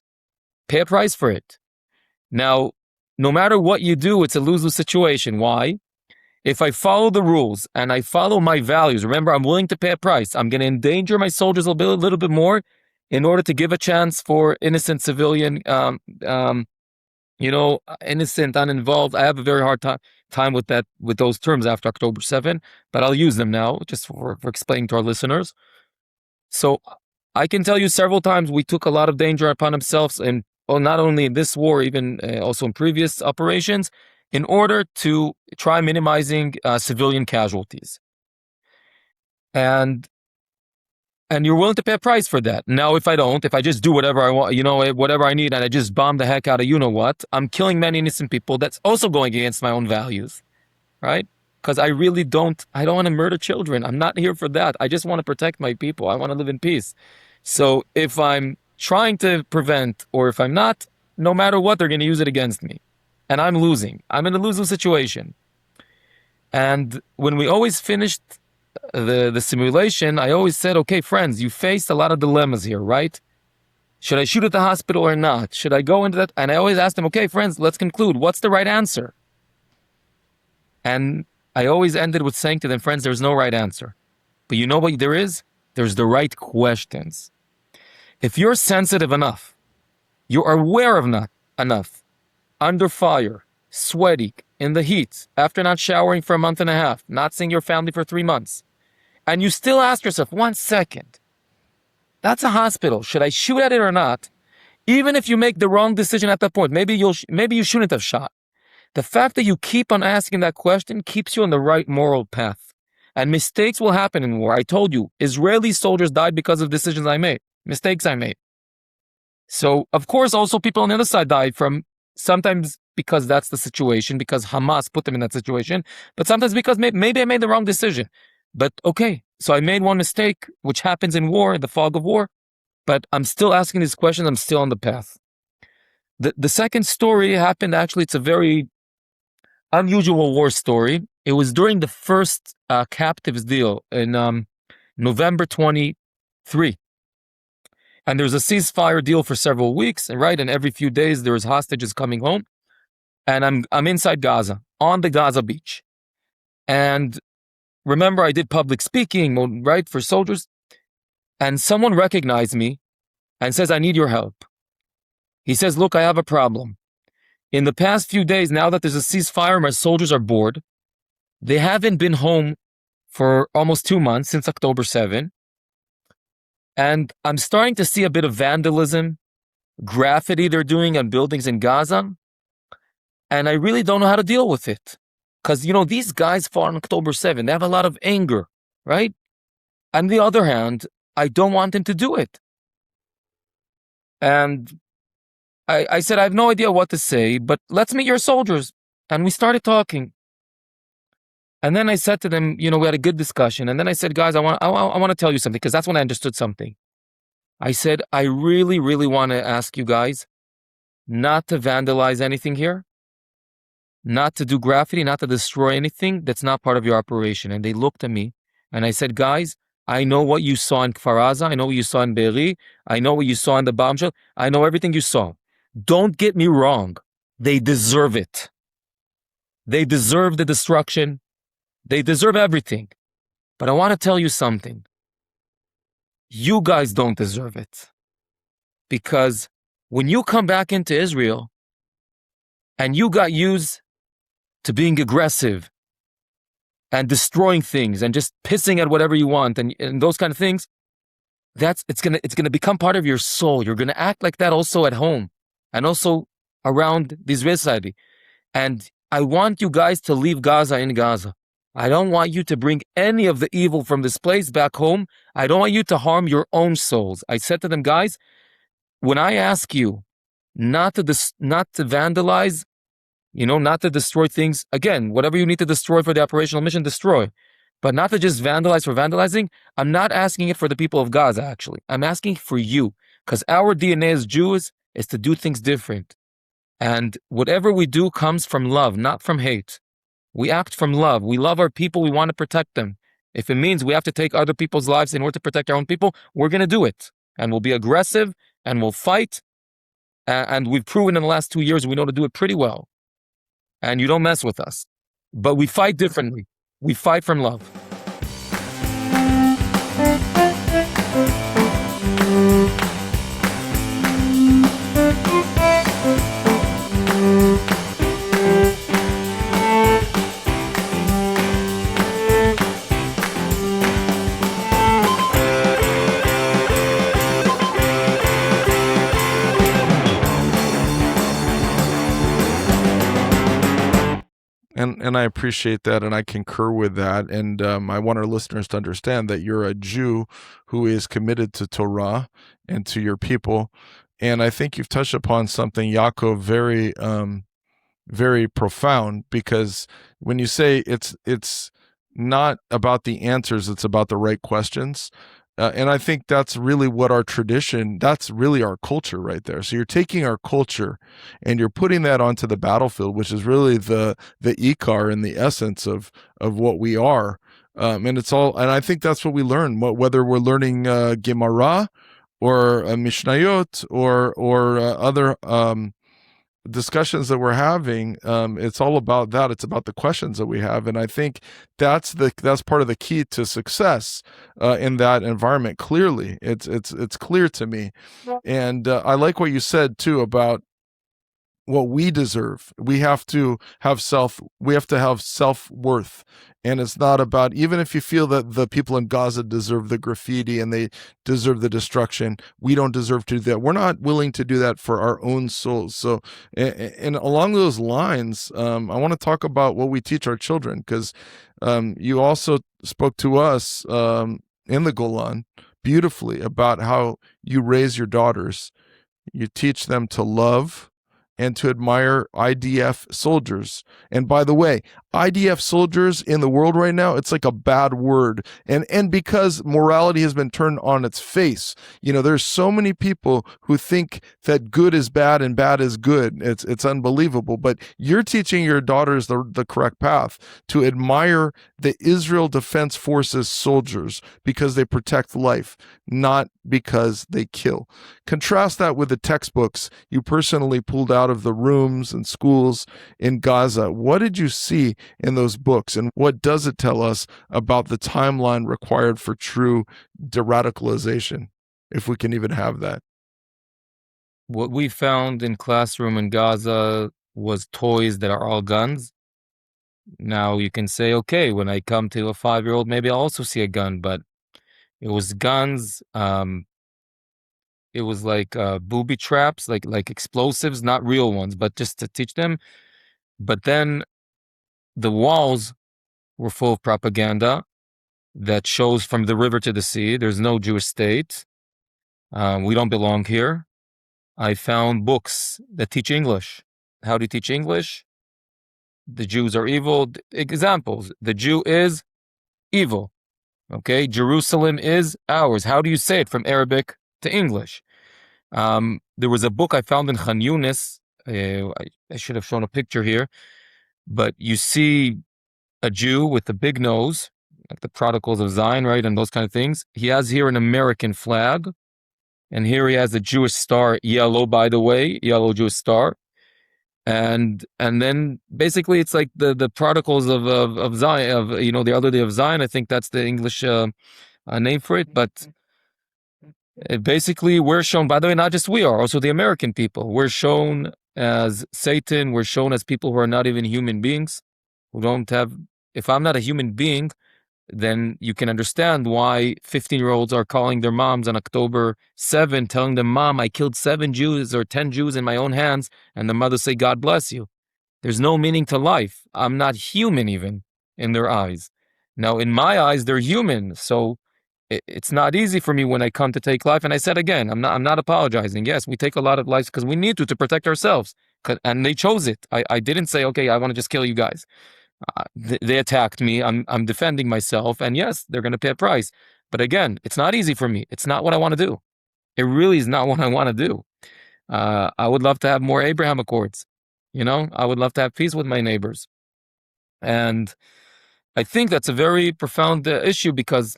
Pay a price for it. Now, no matter what you do, it's a lose-lose situation. Why? If I follow the rules and I follow my values, remember, I'm willing to pay a price. I'm going to endanger my soldiers a little bit more in order to give a chance for innocent civilian, innocent, uninvolved. I have a very hard time with those terms after October 7, but I'll use them now just for explaining to our listeners. So I can tell you several times we took a lot of danger upon ourselves, and not only in this war, even also in previous operations, in order to try minimizing civilian casualties. And you're willing to pay a price for that. Now, if I just do whatever I want, whatever I need, and I just bomb the heck out of you-know-what, I'm killing many innocent people. That's also going against my own values, right? Because I don't want to murder children. I'm not here for that. I just want to protect my people. I want to live in peace. So if I'm trying to prevent, or if I'm not, no matter what, they're going to use it against me. And I'm losing. I'm in a losing situation. And when we always finished the simulation, I always said, okay, friends, you faced a lot of dilemmas here, right? Should I shoot at the hospital or not? Should I go into that? And I always asked them, okay, friends, let's conclude. What's the right answer? And I always ended with saying to them, friends, there's no right answer. But you know what there is? There's the right questions. If you're sensitive enough, you're aware of enough, under fire, sweaty, in the heat, after not showering for a month and a half, not seeing your family for 3 months, and you still ask yourself, 1 second, that's a hospital. Should I shoot at it or not? Even if you make the wrong decision at that point, maybe you shouldn't have shot. The fact that you keep on asking that question keeps you on the right moral path. And mistakes will happen in war. I told you, Israeli soldiers died because of decisions I made, mistakes I made. So, of course, also people on the other side died from, sometimes because that's the situation, because Hamas put them in that situation, but sometimes because maybe I made the wrong decision. But okay, so I made one mistake, which happens in war, the fog of war, but I'm still asking these questions, I'm still on the path. The second story happened, actually, it's a very unusual war story. It was during the first captives deal in November 23. And there's a ceasefire deal for several weeks, right? And every few days there's hostages coming home. And I'm inside Gaza, on the Gaza beach. And remember, I did public speaking, right, for soldiers. And someone recognized me and says, I need your help. He says, look, I have a problem. In the past few days, now that there's a ceasefire, my soldiers are bored. They haven't been home for almost 2 months, since October 7. And I'm starting to see a bit of vandalism, graffiti they're doing on buildings in Gaza. And I really don't know how to deal with it. Because, these guys fought on October 7. They have a lot of anger, right? On the other hand, I don't want them to do it. And I said, I have no idea what to say, but let's meet your soldiers. And we started talking. And then I said to them, we had a good discussion. And then I said, guys, I want to tell you something, because that's when I understood something. I said, I really, really want to ask you guys, not to vandalize anything here, not to do graffiti, not to destroy anything that's not part of your operation. And they looked at me and I said, guys, I know what you saw in Kfar Aza. I know what you saw in Be'eri. I know what you saw in the bomb shelter. I know everything you saw. Don't get me wrong. They deserve it. They deserve the destruction. They deserve everything. But I want to tell you something. You guys don't deserve it. Because when you come back into Israel and you got used to being aggressive and destroying things and just pissing at whatever you want and those kind of things, it's gonna become part of your soul. You're gonna act like that also at home and also around the Israeli society. And I want you guys to leave Gaza in Gaza. I don't want you to bring any of the evil from this place back home. I don't want you to harm your own souls. I said to them, guys, when I ask you not to vandalize, not to destroy things, again, whatever you need to destroy for the operational mission, destroy. But not to just vandalize for vandalizing. I'm not asking it for the people of Gaza, actually. I'm asking for you. Because our DNA as Jews is to do things different. And whatever we do comes from love, not from hate. We act from love. We love our people. We want to protect them. If it means we have to take other people's lives in order to protect our own people, we're going to do it. And we'll be aggressive and we'll fight. And we've proven in the last 2 years we know to do it pretty well. And you don't mess with us. But we fight differently. We fight from love. And I appreciate that, and I concur with that. And I want our listeners to understand that you're a Jew who is committed to Torah and to your people. And I think you've touched upon something, Yaakov, very, very profound, because when you say it's not about the answers, it's about the right questions. And I think that's really what our tradition, that's really our culture right there. So you're taking our culture and you're putting that onto the battlefield, which is really the ikar and the essence of what we are. And I think that's what we learn, whether we're learning Gemara or Mishnayot or other discussions that we're having. It's all about that. It's about the questions that we have, and I think that's part of the key to success in that environment. Clearly, it's clear to me, and I like what you said too about what we deserve. We have to have self-worth. And it's not about, even if you feel that the people in Gaza deserve the graffiti and they deserve the destruction, we don't deserve to do that. We're not willing to do that for our own souls. So, and along those lines, I want to talk about what we teach our children, because you also spoke to us in the Golan beautifully about how you raise your daughters. You teach them to love and to admire IDF soldiers. And by the way, IDF soldiers in the world right now, it's like a bad word. And because morality has been turned on its face, there's so many people who think that good is bad and bad is good. It's unbelievable. But you're teaching your daughters the correct path, to admire the Israel Defense Forces soldiers because they protect life, not because they kill. Contrast that with the textbooks you personally pulled out of the rooms and schools in Gaza. What did you see in those books, and what does it tell us about the timeline required for true de-radicalization, if we can even have that? What we found in classroom in Gaza was toys that are all guns. Now you can say, okay, when I come to a 5-year-old, maybe I'll also see a gun, but it was guns. It was like booby traps, like explosives, not real ones, but just to teach them. But then the walls were full of propaganda that shows from the river to the sea, there's no Jewish state. We don't belong here. I found books that teach English. How do you teach English? The Jews are evil. Examples. The Jew is evil. Okay, Jerusalem is ours. How do you say it from Arabic to English? There was a book I found in Khan Yunis. I should have shown a picture here, but you see a Jew with a big nose, like the prodigals of Zion, right? And those kind of things. He has here an American flag, and here he has a Jewish star, yellow, by the way, yellow Jewish star. And then basically it's like the prodigals of Zion, of the Other Day of Zion. I think that's the English name for it. But basically we're shown, by the way, not just we are, also the American people. We're shown as Satan. We're shown as people who are not even human beings, who don't have. If I'm not a human being, then you can understand why 15-year-olds are calling their moms on October 7, telling them, "Mom, I killed 7 Jews or 10 Jews in my own hands," and the mothers say, "God bless you." There's no meaning to life. I'm not human even in their eyes. Now, in my eyes, they're human, so it's not easy for me when I come to take life. And I said again, I'm not apologizing. Yes, we take a lot of lives because we need to protect ourselves, and they chose it. I didn't say, okay, I want to just kill you guys. They attacked me. I'm defending myself, and yes, they're going to pay a price. But again, it's not easy for me. It's not what I want to do. It really is not what I want to do. I would love to have more Abraham Accords. I would love to have peace with my neighbors. And I think that's a very profound issue, because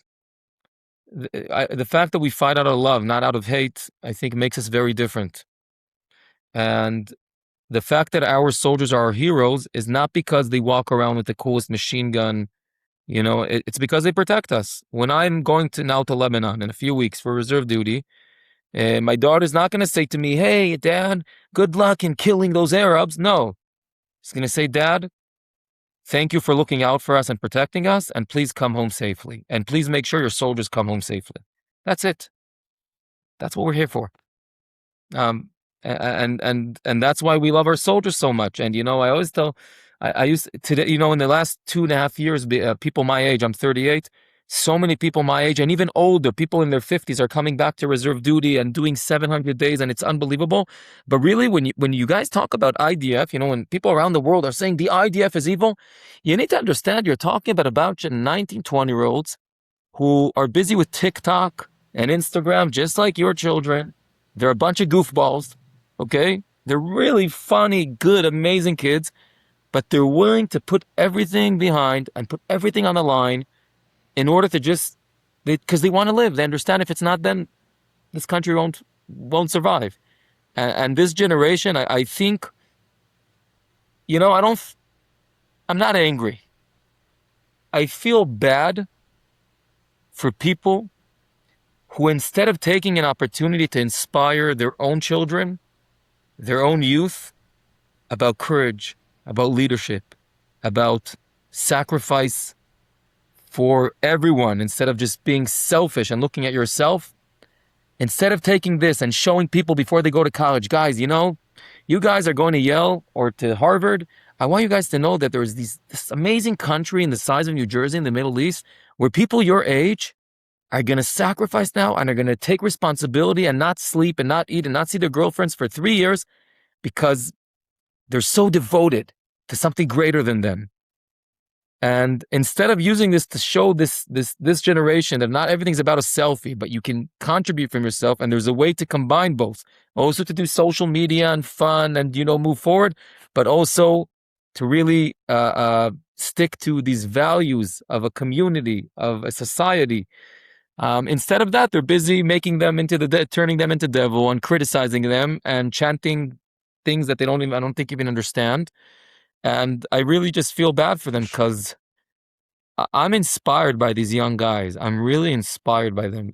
the fact that we fight out of love, not out of hate, I think makes us very different. And the fact that our soldiers are our heroes is not because they walk around with the coolest machine gun. It's because they protect us. When I'm going to Lebanon in a few weeks for reserve duty, my daughter's not going to say to me, "Hey, Dad, good luck in killing those Arabs." No. She's going to say, "Dad, thank you for looking out for us and protecting us, and please come home safely. And please make sure your soldiers come home safely." That's it. That's what we're here for. And that's why we love our soldiers so much. And I always tell, I used today, in the last 2.5 years, people my age, I'm 38, so many people my age and even older, people in their 50s are coming back to reserve duty and doing 700 days, and it's unbelievable. But really, when you guys talk about IDF, when people around the world are saying the IDF is evil, you need to understand you're talking about a bunch of 19, 20-year-olds who are busy with TikTok and Instagram, just like your children. They're a bunch of goofballs. Okay? They're really funny, good, amazing kids, but they're willing to put everything behind and put everything on the line in order to because they want to live. They understand if it's not them, this country won't survive. And this generation, I think, I'm not angry. I feel bad for people who, instead of taking an opportunity to inspire their own children, their own youth, about courage, about leadership, about sacrifice for everyone, instead of just being selfish and looking at yourself, instead of taking this and showing people before they go to college, guys, you guys are going to Yale or to Harvard. I want you guys to know that there's this amazing country in the size of New Jersey in the Middle East where people your age are going to sacrifice now and are going to take responsibility and not sleep and not eat and not see their girlfriends for 3 years because they're so devoted to something greater than them. And instead of using this to show this generation that not everything's about a selfie, but you can contribute from yourself, and there's a way to combine both. Also to do social media and fun and, move forward, but also to really stick to these values of a community, of a society. Instead of that, they're busy making them turning them into devil and criticizing them and chanting things that I don't think even understand. And I really just feel bad for them because I'm inspired by these young guys. I'm really inspired by them.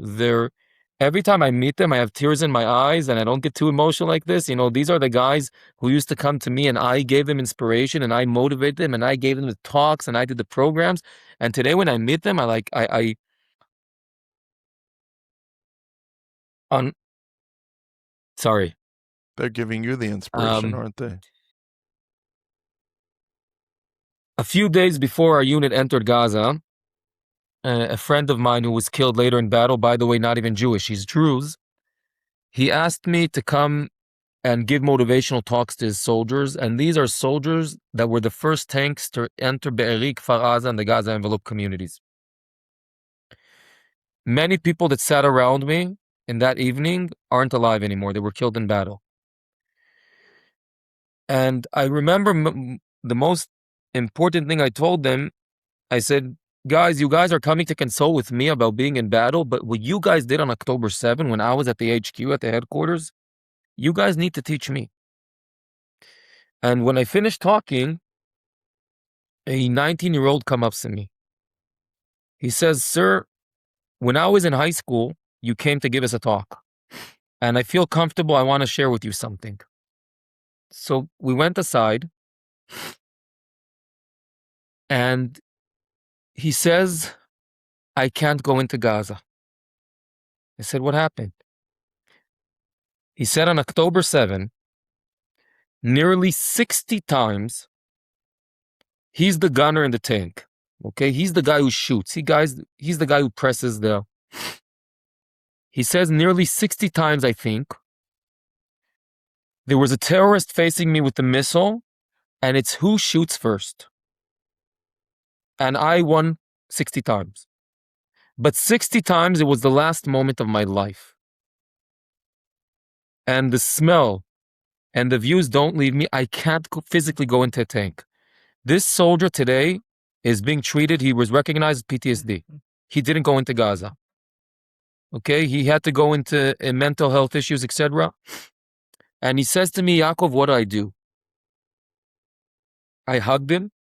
Every time I meet them, I have tears in my eyes, and I don't get too emotional like this. These are the guys who used to come to me, and I gave them inspiration, and I motivated them, and I gave them the talks, and I did the programs. And today when I meet them, sorry. They're giving you the inspiration, aren't they? A few days before our unit entered Gaza, a friend of mine who was killed later in battle, by the way, not even Jewish, he's Druze, he asked me to come and give motivational talks to his soldiers. And these are soldiers that were the first tanks to enter Be'eri, Kfar Aza, and the Gaza envelope communities. Many people that sat around me in that evening aren't alive anymore. They were killed in battle. And I remember the most important thing I told them, I said, guys, you guys are coming to console with me about being in battle, but what you guys did on October 7 when I was at the HQ, at the headquarters, you guys need to teach me. And when I finished talking, a 19-year-old come up to me. He says, sir, when I was in high school, you came to give us a talk. And I feel comfortable. I want to share with you something. So we went aside. And he says, I can't go into Gaza. I said, what happened? He said on October 7, nearly 60 times, he's the gunner in the tank. Okay, he's the guy who shoots. He's the guy who presses the... He says nearly 60 times, I think, there was a terrorist facing me with the missile, and it's who shoots first. And I won 60 times. But 60 times, it was the last moment of my life. And the smell and the views don't leave me. I can't physically go into a tank. This soldier today is being treated. He was recognized PTSD. He didn't go into Gaza. Okay, he had to go into mental health issues, etc. And he says to me, Yaakov, what do I do? I hugged him.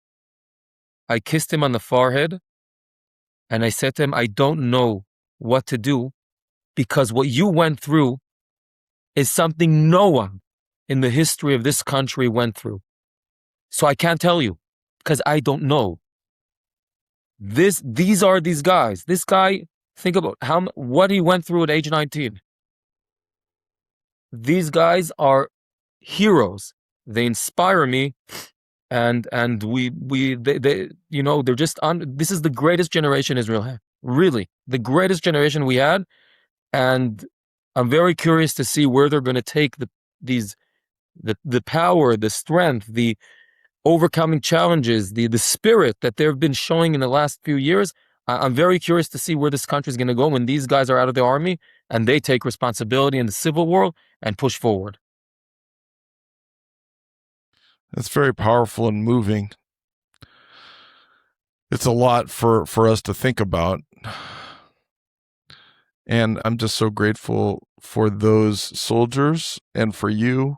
I kissed him on the forehead. And I said to him, I don't know what to do, because what you went through is something no one in the history of this country went through. So I can't tell you, because I don't know. These are these guys. This guy, think about what he went through at age 19. These guys are heroes. They inspire me, and they you know, they're just this is the greatest generation Israel had. Really, the greatest generation we had, and I'm very curious to see where they're going to take the power, the strength, the overcoming challenges, the spirit that they've been showing in the last few years. I'm very curious to see where this country is going to go when these guys are out of the army and they take responsibility in the civil world and push forward. That's very powerful and moving. It's a lot for us to think about. And I'm just so grateful for those soldiers and for you.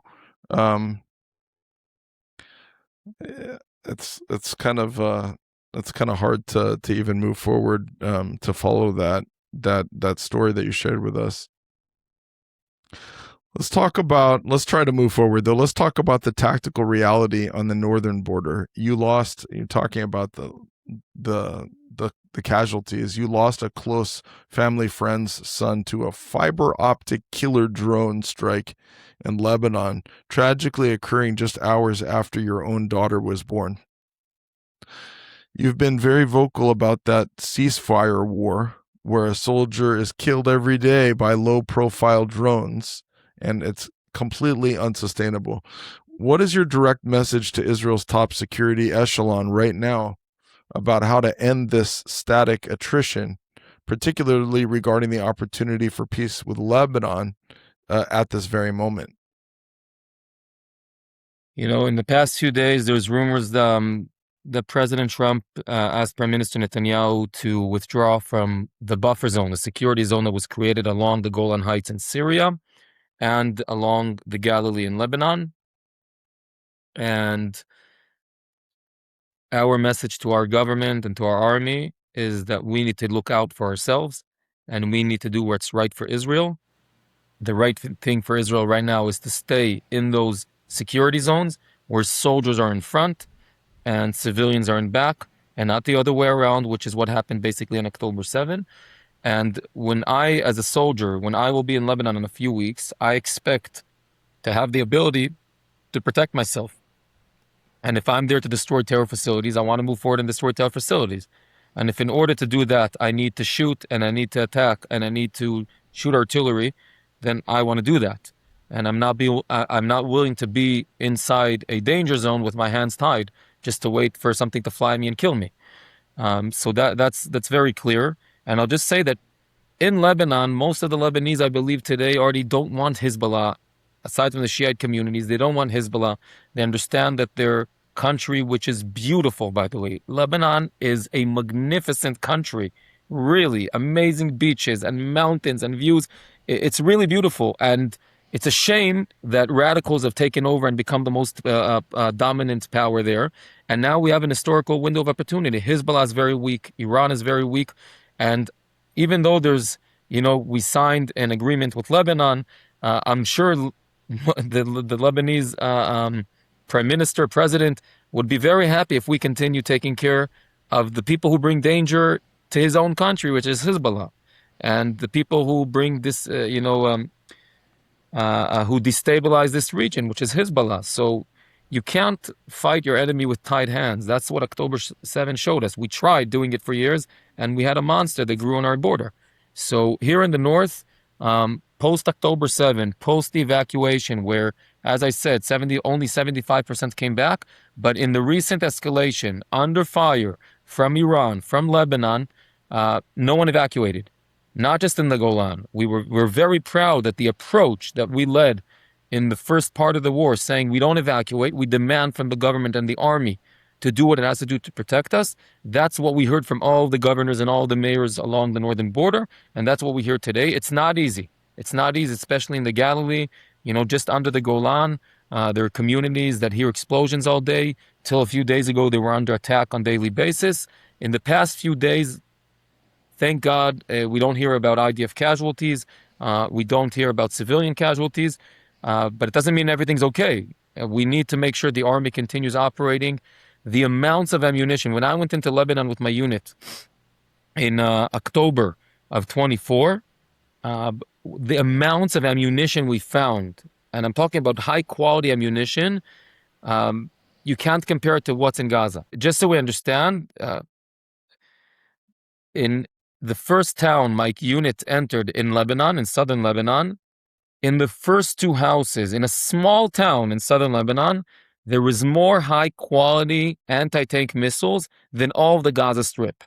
It's kind of hard to even move forward, to follow that story that you shared with us. Let's try to move forward though. Let's talk about the tactical reality on the northern border. You're talking about the casualties. You lost a close family friend's son to a fiber optic killer drone strike in Lebanon, tragically occurring just hours after your own daughter was born. You've been very vocal about that ceasefire war, where a soldier is killed every day by low-profile drones, and it's completely unsustainable. What is your direct message to Israel's top security echelon right now about how to end this static attrition, particularly regarding the opportunity for peace with Lebanon at this very moment? You know, in the past few days, there's rumors that President Trump asked Prime Minister Netanyahu to withdraw from the buffer zone, the security zone that was created along the Golan Heights in Syria and along the Galilee in Lebanon. And our message to our government and to our army is that we need to look out for ourselves and we need to do what's right for Israel. The right thing for Israel right now is to stay in those security zones where soldiers are in front and civilians are in back, and not the other way around, which is what happened basically on October 7. And when I, as a soldier, when I will be in Lebanon in a few weeks, I expect to have the ability to protect myself. And if I'm there to destroy terror facilities, I want to move forward and destroy terror facilities. And if in order to do that, I need to shoot and I need to attack and I need to shoot artillery, then I want to do that. And I'm not willing to be inside a danger zone with my hands tied just to wait for something to fly me and kill me. So that's very clear. And I'll just say that in Lebanon, most of the Lebanese, I believe, today already don't want Hezbollah. Aside from the Shiite communities, they don't want Hezbollah. They understand that their country, which is beautiful, by the way. Lebanon is a magnificent country, really amazing beaches and mountains and views. It's really beautiful, and it's a shame that radicals have taken over and become the most dominant power there. And now we have an historical window of opportunity. Hezbollah is very weak. Iran is very weak. And even though there's, we signed an agreement with Lebanon, I'm sure the Lebanese prime minister, president would be very happy if we continue taking care of the people who bring danger to his own country, which is Hezbollah, and the people who bring this, who destabilize this region, which is Hezbollah. So you can't fight your enemy with tied hands. That's what October 7 showed us. We tried doing it for years, and we had a monster that grew on our border. So here in the north, post-October 7, post-evacuation, where, as I said, only 75% came back, but in the recent escalation, under fire from Iran, from Lebanon, no one evacuated. Not just in the Golan. We're very proud that the approach that we led in the first part of the war, saying we don't evacuate, we demand from the government and the army to do what it has to do to protect us. That's what we heard from all the governors and all the mayors along the northern border, and that's what we hear today. It's not easy. It's not easy, especially in the Galilee, just under the Golan. There are communities that hear explosions all day. Till a few days ago, they were under attack on a daily basis. In the past few days, thank God, we don't hear about IDF casualties. We don't hear about civilian casualties. But it doesn't mean everything's okay. We need to make sure the army continues operating. The amounts of ammunition, when I went into Lebanon with my unit in October of 24, the amounts of ammunition we found, and I'm talking about high quality ammunition, you can't compare it to what's in Gaza. Just so we understand, in the first town my unit entered in Lebanon, in southern Lebanon, in the first two houses, in a small town in southern Lebanon, there was more high-quality anti-tank missiles than all of the Gaza Strip.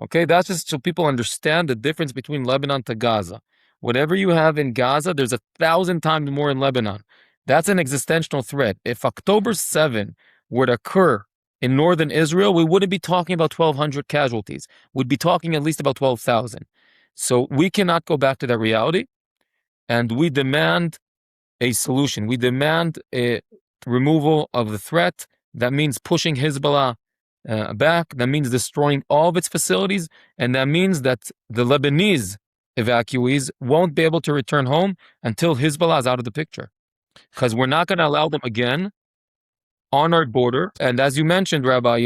Okay, that's just so people understand the difference between Lebanon to Gaza. Whatever you have in Gaza, there's 1,000 times more in Lebanon. That's an existential threat. If October 7 were to occur in northern Israel, we wouldn't be talking about 1,200 casualties. We'd be talking at least about 12,000. So we cannot go back to that reality. And we demand a solution. We demand a removal of the threat. That means pushing Hezbollah back. That means destroying all of its facilities. And that means that the Lebanese evacuees won't be able to return home until Hezbollah is out of the picture. Because we're not going to allow them again on our border. And as you mentioned, Rabbi,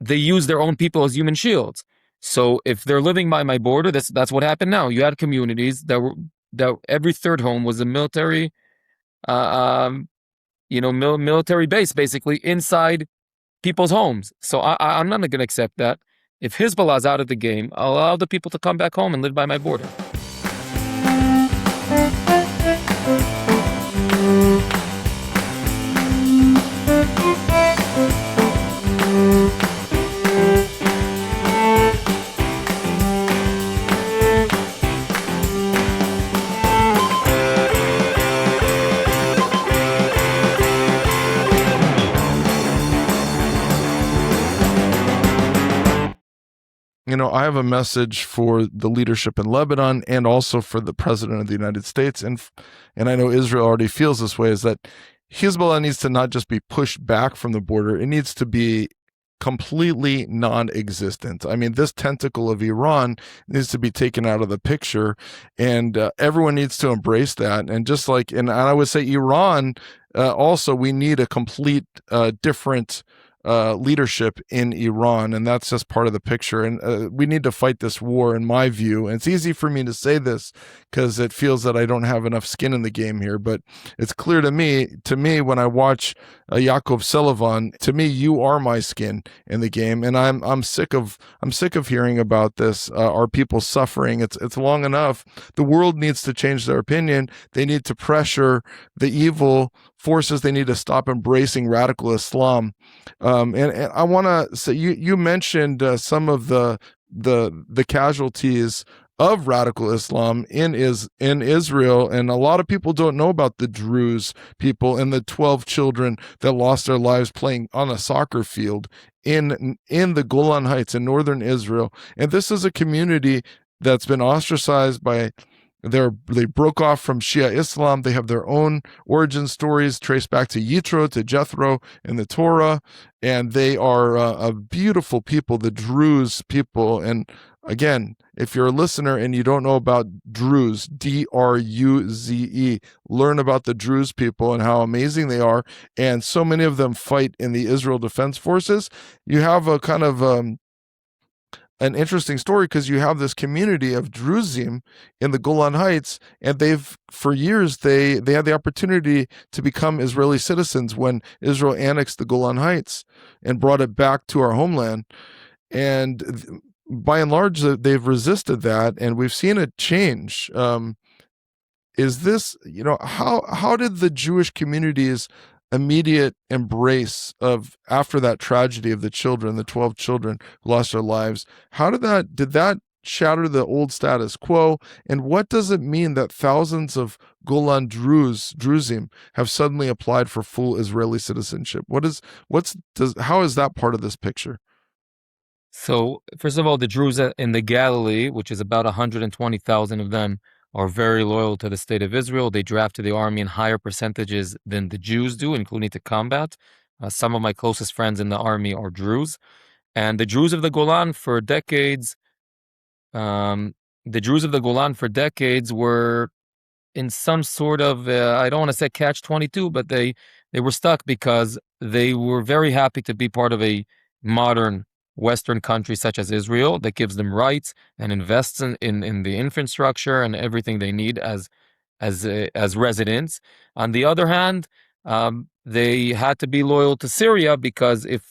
they use their own people as human shields. So if they're living by my border, that's what happened now. You had communities that every third home was a military, military base, basically, inside people's homes. So I'm not going to accept that. If Hezbollah is out of the game, I'll allow the people to come back home and live by my border. I have a message for the leadership in Lebanon and also for the president of the United States. And I know Israel already feels this way, is that Hezbollah needs to not just be pushed back from the border. It needs to be completely non-existent. I mean, this tentacle of Iran needs to be taken out of the picture, and everyone needs to embrace that. And just like, and I would say Iran, also, we need a complete different leadership in Iran, and that's just part of the picture. And we need to fight this war, in my view. And it's easy for me to say this because it feels that I don't have enough skin in the game here, but it's clear to me when I watch Yaakov Selavan, to me, you are my skin in the game, and I'm sick of hearing about this. Our people suffering? It's long enough. The world needs to change their opinion. They need to pressure the evil forces. They need to stop embracing radical Islam. And I want to say, you mentioned some of the casualties of radical Islam in Israel, and a lot of people don't know about the Druze people and the 12 children that lost their lives playing on a soccer field in the Golan Heights in northern Israel. And this is a community that's been ostracized by they broke off from Shia Islam. They have their own origin stories traced back to Yitro, to Jethro in the Torah, and they are a beautiful people, the Druze people. And again, if you're a listener and you don't know about Druze, Druze, learn about the Druze people and how amazing they are. And so many of them fight in the Israel Defense Forces. You have a kind of an interesting story because you have this community of Druzim in the Golan Heights, and for years they had the opportunity to become Israeli citizens when Israel annexed the Golan Heights and brought it back to our homeland. And by and large, they've resisted that, and we've seen it change. Is this, how did the Jewish community's immediate embrace of after that tragedy of the 12 children who lost their lives, did that shatter the old status quo? And what does it mean that thousands of Golan Druzim have suddenly applied for full Israeli citizenship? How is that part of this picture? So, first of all, the Druze in the Galilee, which is about 120,000 of them, are very loyal to the state of Israel. They draft to the army in higher percentages than the Jews do, including to combat. Some of my closest friends in the army are Druze. And the Druze of the Golan for decades, were in some sort of, I don't want to say catch-22, but they were stuck because they were very happy to be part of a modern Western country such as Israel that gives them rights and invests in the infrastructure and everything they need as residents. On the other hand, they had to be loyal to Syria because if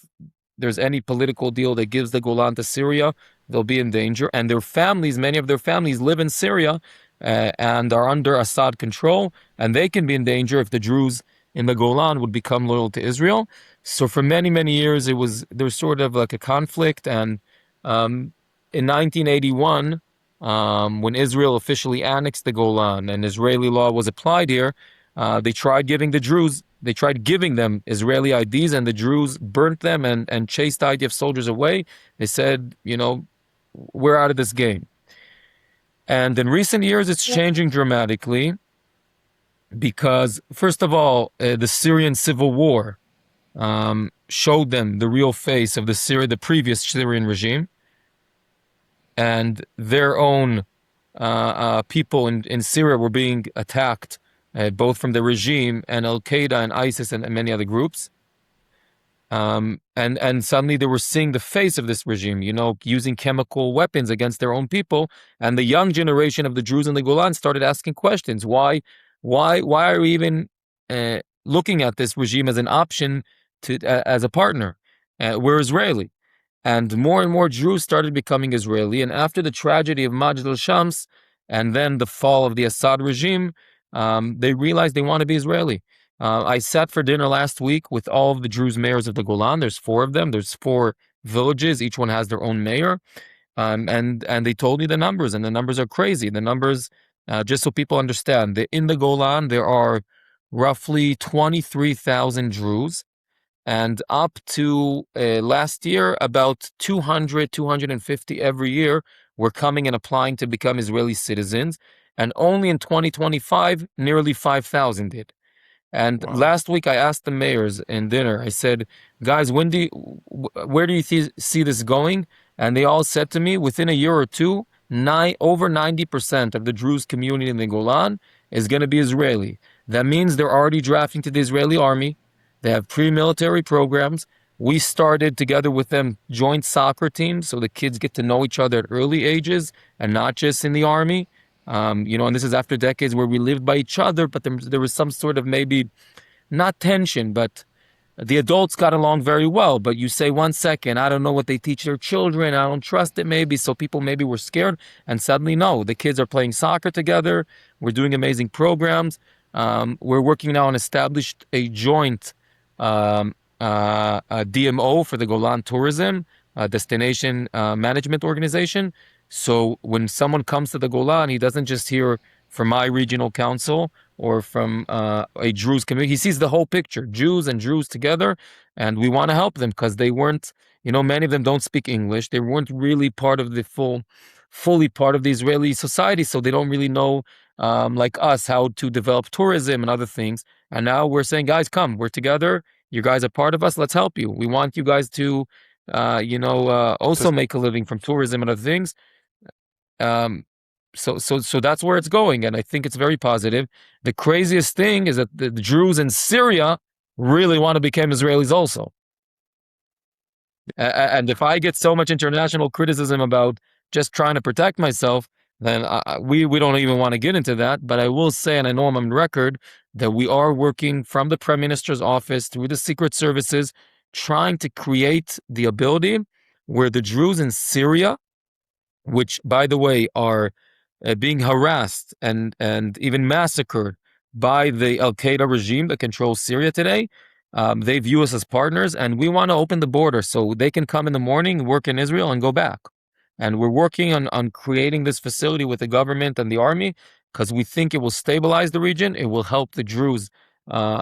there's any political deal that gives the Golan to Syria, they'll be in danger. And many of their families live in Syria and are under Assad control, and they can be in danger if the Druze in the Golan would become loyal to Israel. So for many, many years, there was sort of like a conflict. And in 1981, when Israel officially annexed the Golan and Israeli law was applied here, they tried giving them Israeli IDs, and the Druze burnt them and chased the IDF soldiers away. They said, we're out of this game. And in recent years, it's changing dramatically because, first of all, the Syrian civil war showed them the real face of the previous Syrian regime, and their own people in Syria were being attacked, both from the regime and Al-Qaeda and ISIS and many other groups. And suddenly they were seeing the face of this regime, using chemical weapons against their own people. And the young generation of the Druze in the Golan started asking questions. Why are we even looking at this regime as an option as a partner? We're Israeli. And more Druze started becoming Israeli. And after the tragedy of Majd al-Shams and then the fall of the Assad regime, they realized they want to be Israeli. I sat for dinner last week with all of the Druze mayors of the Golan. There's 4 of them. There's 4 villages. Each one has their own mayor. And they told me the numbers, and the numbers are crazy. The numbers, just so people understand, in the Golan, there are roughly 23,000 Druze. And up to last year, about 250 every year were coming and applying to become Israeli citizens. And only in 2025, nearly 5,000 did. And Wow. Last week, I asked the mayors in dinner, I said, guys, where do you see this going? And they all said to me, within a year or two, over 90% of the Druze community in the Golan is going to be Israeli. That means they're already drafting to the Israeli army. They have pre-military programs. We started together with them joint soccer teams so the kids get to know each other at early ages and not just in the army. And this is after decades where we lived by each other, but there was some sort of maybe not tension, but the adults got along very well. But you say, 1 second, I don't know what they teach their children. I don't trust it maybe. So people maybe were scared, and suddenly, no, the kids are playing soccer together. We're doing amazing programs. We're working now on established a joint DMO for the Golan Tourism, Destination Management Organization. So when someone comes to the Golan, he doesn't just hear from my regional council or from a Druze community. He sees the whole picture, Jews and Druze together, and we want to help them because they weren't, many of them don't speak English. They weren't really part of the fully part of the Israeli society, so they don't really know, like us, how to develop tourism and other things. And now we're saying, guys, come, we're together. You guys are part of us. Let's help you. We want you guys to, also make a living from tourism and other things. So that's where it's going, and I think it's very positive. The craziest thing is that the Druze in Syria really want to become Israelis also. And if I get so much international criticism about just trying to protect myself, then we don't even want to get into that. But I will say, and I know I'm on record, that we are working from the Prime Minister's office through the secret services, trying to create the ability where the Druze in Syria, which, by the way, are being harassed and even massacred by the Al-Qaeda regime that controls Syria today. They view us as partners, and we want to open the border so they can come in the morning, work in Israel, and go back. And we're working on creating this facility with the government and the army because we think it will stabilize the region. It will help the Druze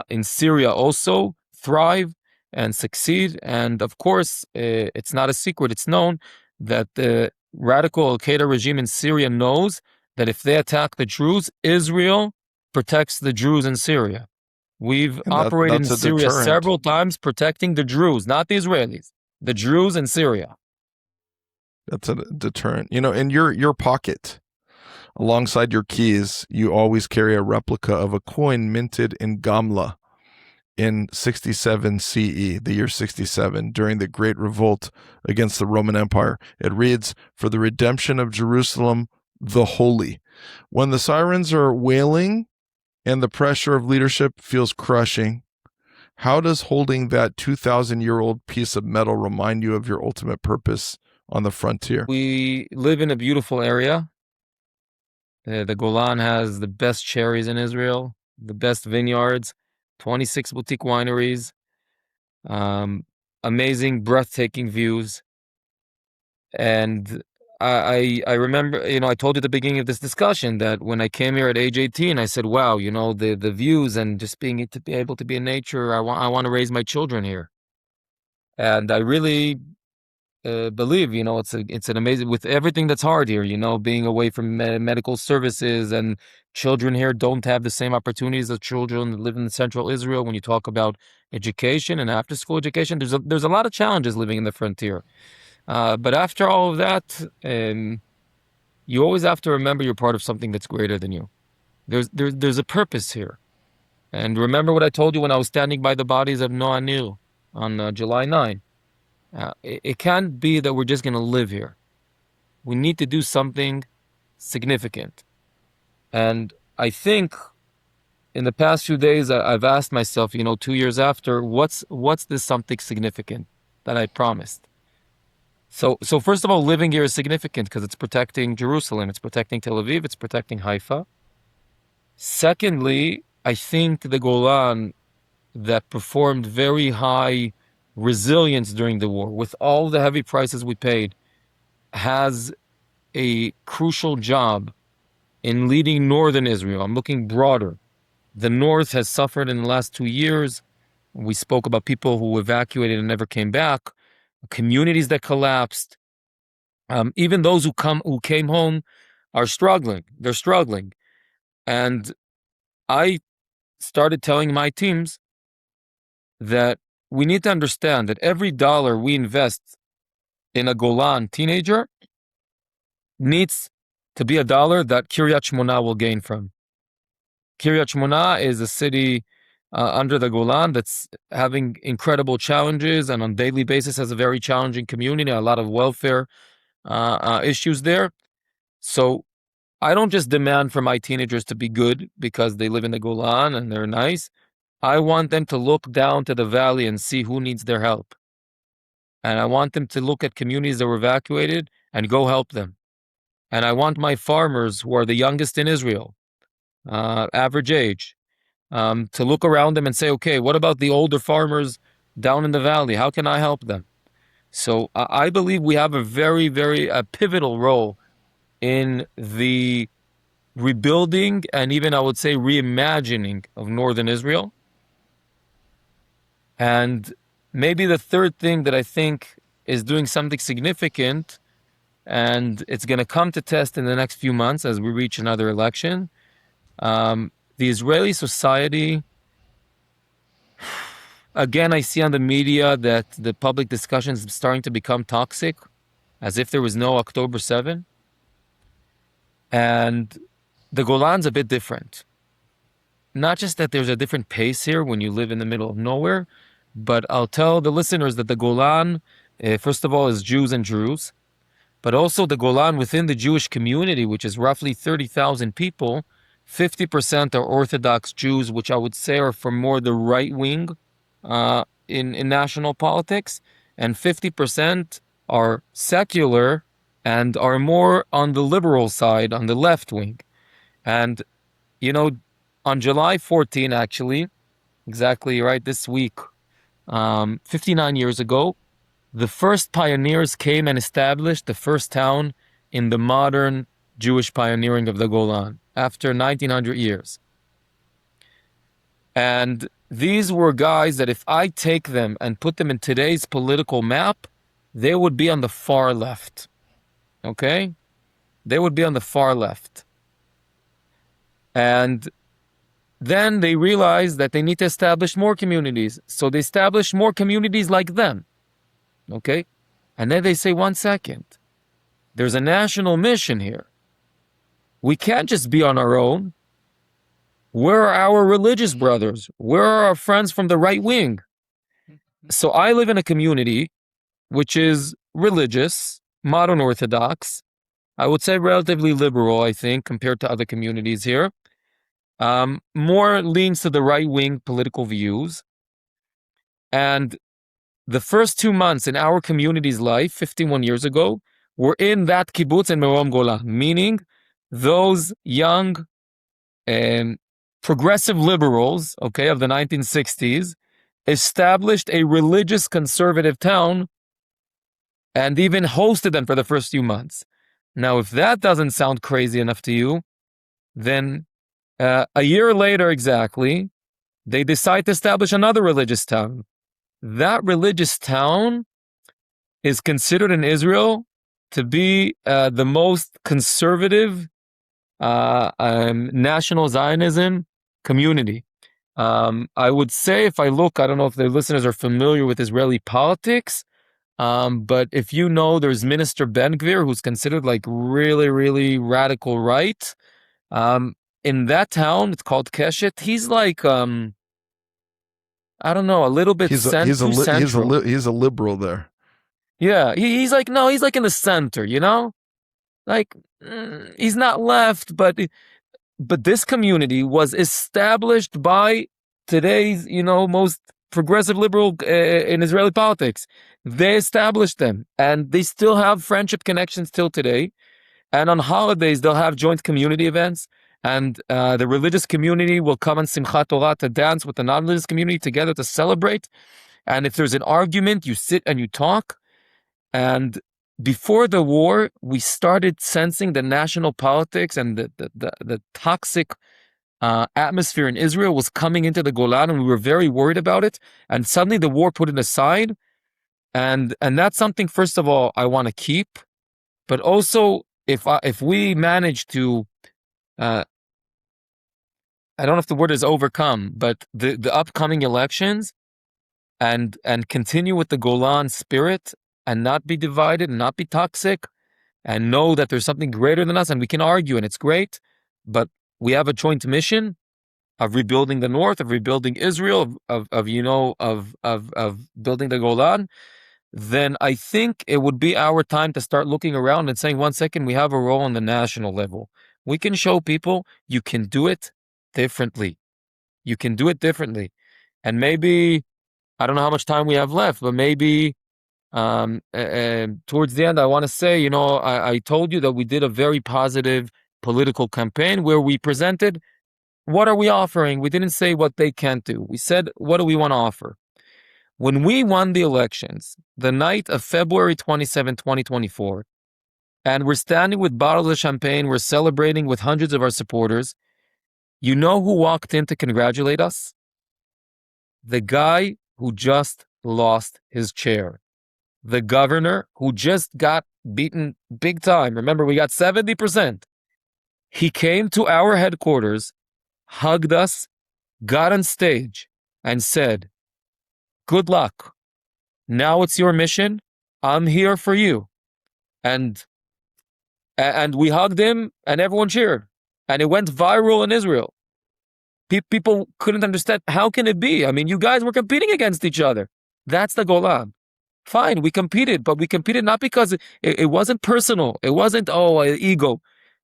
in Syria also thrive and succeed. And of course, it's not a secret. It's known that the radical Al-Qaeda regime in Syria knows that if they attack the Druze, Israel protects the Druze in Syria. We've operated in Syria deterrent. Several times protecting the Druze, not the Israelis, the Druze in Syria. That's a deterrent. In your pocket, alongside your keys, you always carry a replica of a coin minted in Gamla in 67 CE, the year 67, during the Great Revolt against the Roman Empire. It reads, "For the redemption of Jerusalem, the Holy." When the sirens are wailing and the pressure of leadership feels crushing, how does holding that 2,000-year-old piece of metal remind you of your ultimate purpose on the frontier? We live in a beautiful area. The Golan has the best cherries in Israel, the best vineyards, 26 boutique wineries, amazing, breathtaking views. And I remember, I told you at the beginning of this discussion that when I came here at age 18, I said, wow, the views and just being able to be in nature, I want to raise my children here. And I really believe, it's an amazing, with everything that's hard here, being away from medical services, and children here don't have the same opportunities as children that live in central Israel. When you talk about education and after school education, there's a lot of challenges living in the frontier. But after all of that, you always have to remember you're part of something that's greater than you. There's a purpose here. And remember what I told you when I was standing by the bodies of Noah Nil on July 9. It can't be that we're just going to live here. We need to do something significant. And I think in the past few days, I've asked myself, 2 years after, what's this something significant that I promised? So first of all, living here is significant because it's protecting Jerusalem, it's protecting Tel Aviv, it's protecting Haifa. Secondly, I think the Golan, that performed very high resilience during the war, with all the heavy prices we paid, has a crucial job in leading northern Israel. I'm looking broader. The north has suffered in the last 2 years. We spoke about people who evacuated and never came back, communities that collapsed. Even those who came home are struggling. They're struggling. And I started telling my teams that we need to understand that every dollar we invest in a Golan teenager needs to be a dollar that Kiryat Shmona will gain from. Kiryat Shmona is a city under the Golan that's having incredible challenges, and on a daily basis has a very challenging community, a lot of welfare issues there. So I don't just demand for my teenagers to be good because they live in the Golan and they're nice. I want them to look down to the valley and see who needs their help. And I want them to look at communities that were evacuated and go help them. And I want my farmers, who are the youngest in Israel, average age, to look around them and say, okay, what about the older farmers down in the valley? How can I help them? So I believe we have a very, very pivotal role in the rebuilding and even, I would say, reimagining of northern Israel. And maybe the third thing that I think is doing something significant, and it's going to come to test in the next few months as we reach another election. The Israeli society, again, I see on the media that the public discussion is starting to become toxic, as if there was no October 7. And the Golan's a bit different. Not just that there's a different pace here when you live in the middle of nowhere, but I'll tell the listeners that the Golan, first of all, is Jews and Druze, but also the Golan within the Jewish community, which is roughly 30,000 people, 50% are Orthodox Jews, which I would say are from more the right wing in national politics, and 50% are secular and are more on the liberal side, on the left wing. And, you know, on July 14, actually, exactly right this week, 59 years ago, the first pioneers came and established the first town in the modern Jewish pioneering of the Golan after 1900 years. And these were guys that if I take them and put them in today's political map, they would be on the far left. Okay? They would be on the far left. And then they realized that they need to establish more communities. So they established more communities like them. Okay? And then they say, 1 second. There's a national mission here. We can't just be on our own. Where are our religious brothers? Where are our friends from the right wing? So I live in a community which is religious, modern Orthodox. I would say relatively liberal, I think, compared to other communities here. More leans to the right-wing political views. And the first 2 months in our community's life, 51 years ago, were in that kibbutz in Merom Golan, meaning those young progressive liberals, okay, of the 1960s, established a religious conservative town and even hosted them for the first few months. Now, if that doesn't sound crazy enough to you, then a year later exactly, they decide to establish another religious town. That religious town is considered in Israel to be the most conservative national Zionism community. I would say if I look, I don't know if the listeners are familiar with Israeli politics, but if you know, there's Minister Ben-Gvir, who's considered like really, really radical right. In that town, it's called Keshet. He's like, I don't know, a little bit central. He's a liberal there. Yeah, he's like, no, he's like in the center, you know? Like, he's not left, but this community was established by today's, most progressive liberal in Israeli politics. They established them, and they still have friendship connections till today. And on holidays, they'll have joint community events, and the religious community will come on Simchat Torah to dance with the non-religious community together to celebrate. And if there's an argument, you sit and you talk. And before the war, we started sensing the national politics and the toxic atmosphere in Israel was coming into the Golan, and we were very worried about it. And suddenly the war put it aside. And that's something, first of all, I want to keep. But also, if we manage to, I don't know if the word is overcome, but the upcoming elections and continue with the Golan spirit and not be divided and not be toxic and know that there's something greater than us, and we can argue and it's great, but we have a joint mission of rebuilding the North, of rebuilding Israel, of building the Golan. Then I think it would be our time to start looking around and saying, 1 second, we have a role on the national level. We can show people you can do it differently. You can do it differently. And maybe, I don't know how much time we have left, but maybe towards the end, I want to say, I told you that we did a very positive political campaign where we presented, what are we offering? We didn't say what they can't do. We said, what do we want to offer? When we won the elections, the night of February 27, 2024, And we're standing with bottles of champagne. We're celebrating with hundreds of our supporters. You know who walked in to congratulate us? The guy who just lost his chair. The governor who just got beaten big time. Remember, we got 70%. He came to our headquarters, hugged us, got on stage, and said, "Good luck. Now it's your mission. I'm here for you." And we hugged him, and everyone cheered. And it went viral in Israel. People couldn't understand, how can it be? I mean, you guys were competing against each other. That's the Golan. Fine, we competed, but we competed not because it wasn't personal. It wasn't, ego.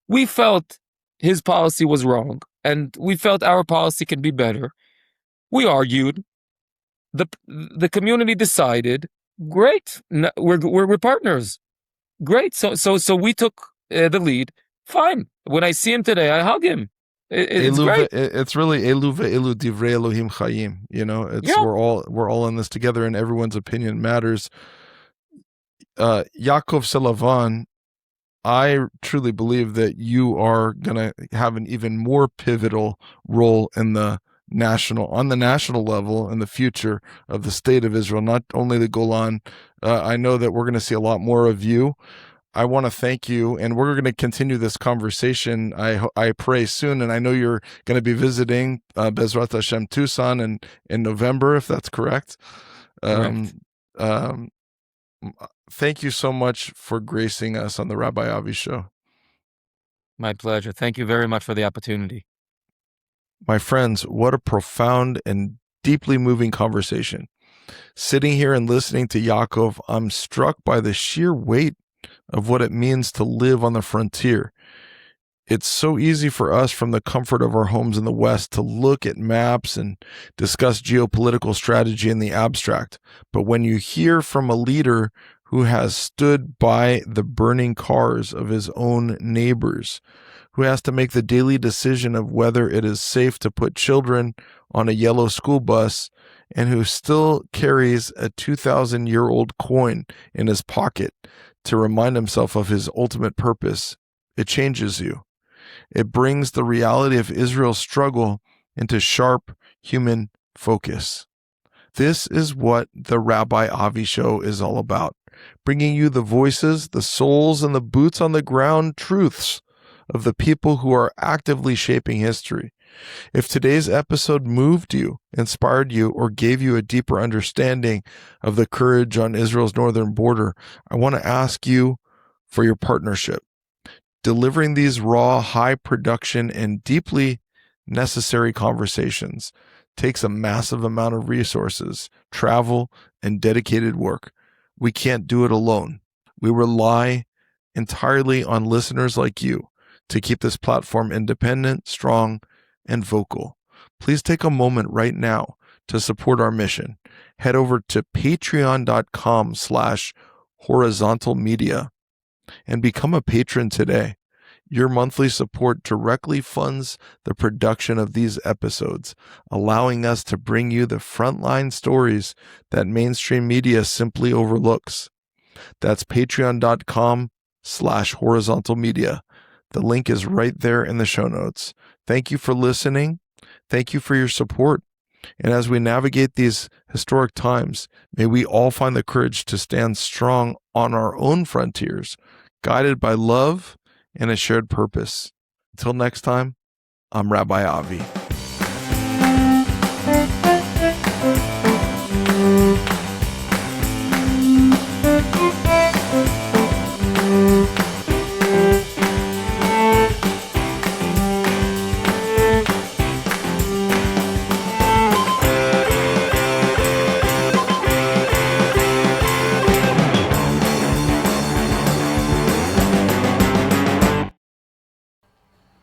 We felt his policy was wrong, and we felt our policy can be better. We argued. The community decided, great, we're partners. Great. So we took the lead. Fine. When I see him today, I hug him. It's great. It's really elu ve'elu divrei Elohim chayim. You know, it's we're all in this together, and everyone's opinion matters. Yaakov Selavan, I truly believe that you are gonna have an even more pivotal role on the national level in the future of the state of Israel, not only the Golan. I know that we're going to see a lot more of you. I want to thank you, and we're going to continue this conversation. I pray soon, and I know you're going to be visiting Bezrat Hashem Tucson in November, if that's correct. Thank you so much for gracing us on the Rabbi Avi Show. My pleasure. Thank you very much for the opportunity. My friends, what a profound and deeply moving conversation. Sitting here and listening to Yaakov, I'm struck by the sheer weight of what it means to live on the frontier. It's so easy for us from the comfort of our homes in the West to look at maps and discuss geopolitical strategy in the abstract. But when you hear from a leader who has stood by the burning cars of his own neighbors, who has to make the daily decision of whether it is safe to put children on a yellow school bus, and who still carries a 2,000-year-old coin in his pocket to remind himself of his ultimate purpose, it changes you. It brings the reality of Israel's struggle into sharp human focus. This is what the Rabbi Avi Show is all about, bringing you the voices, the souls, and the boots on the ground truths of the people who are actively shaping history. If today's episode moved you, inspired you, or gave you a deeper understanding of the courage on Israel's northern border, I want to ask you for your partnership. Delivering these raw, high production, and deeply necessary conversations takes a massive amount of resources, travel, and dedicated work. We can't do it alone. We rely entirely on listeners like you to keep this platform independent, strong, and vocal. Please take a moment right now to support our mission. Head over to patreon.com/horizontal media and become a patron today. Your monthly support directly funds the production of these episodes, allowing us to bring you the frontline stories that mainstream media simply overlooks. That's patreon.com/horizontal media. The link is right there in the show notes. Thank you for listening. Thank you for your support. And as we navigate these historic times, may we all find the courage to stand strong on our own frontiers, guided by love and a shared purpose. Until next time, I'm Rabbi Avi.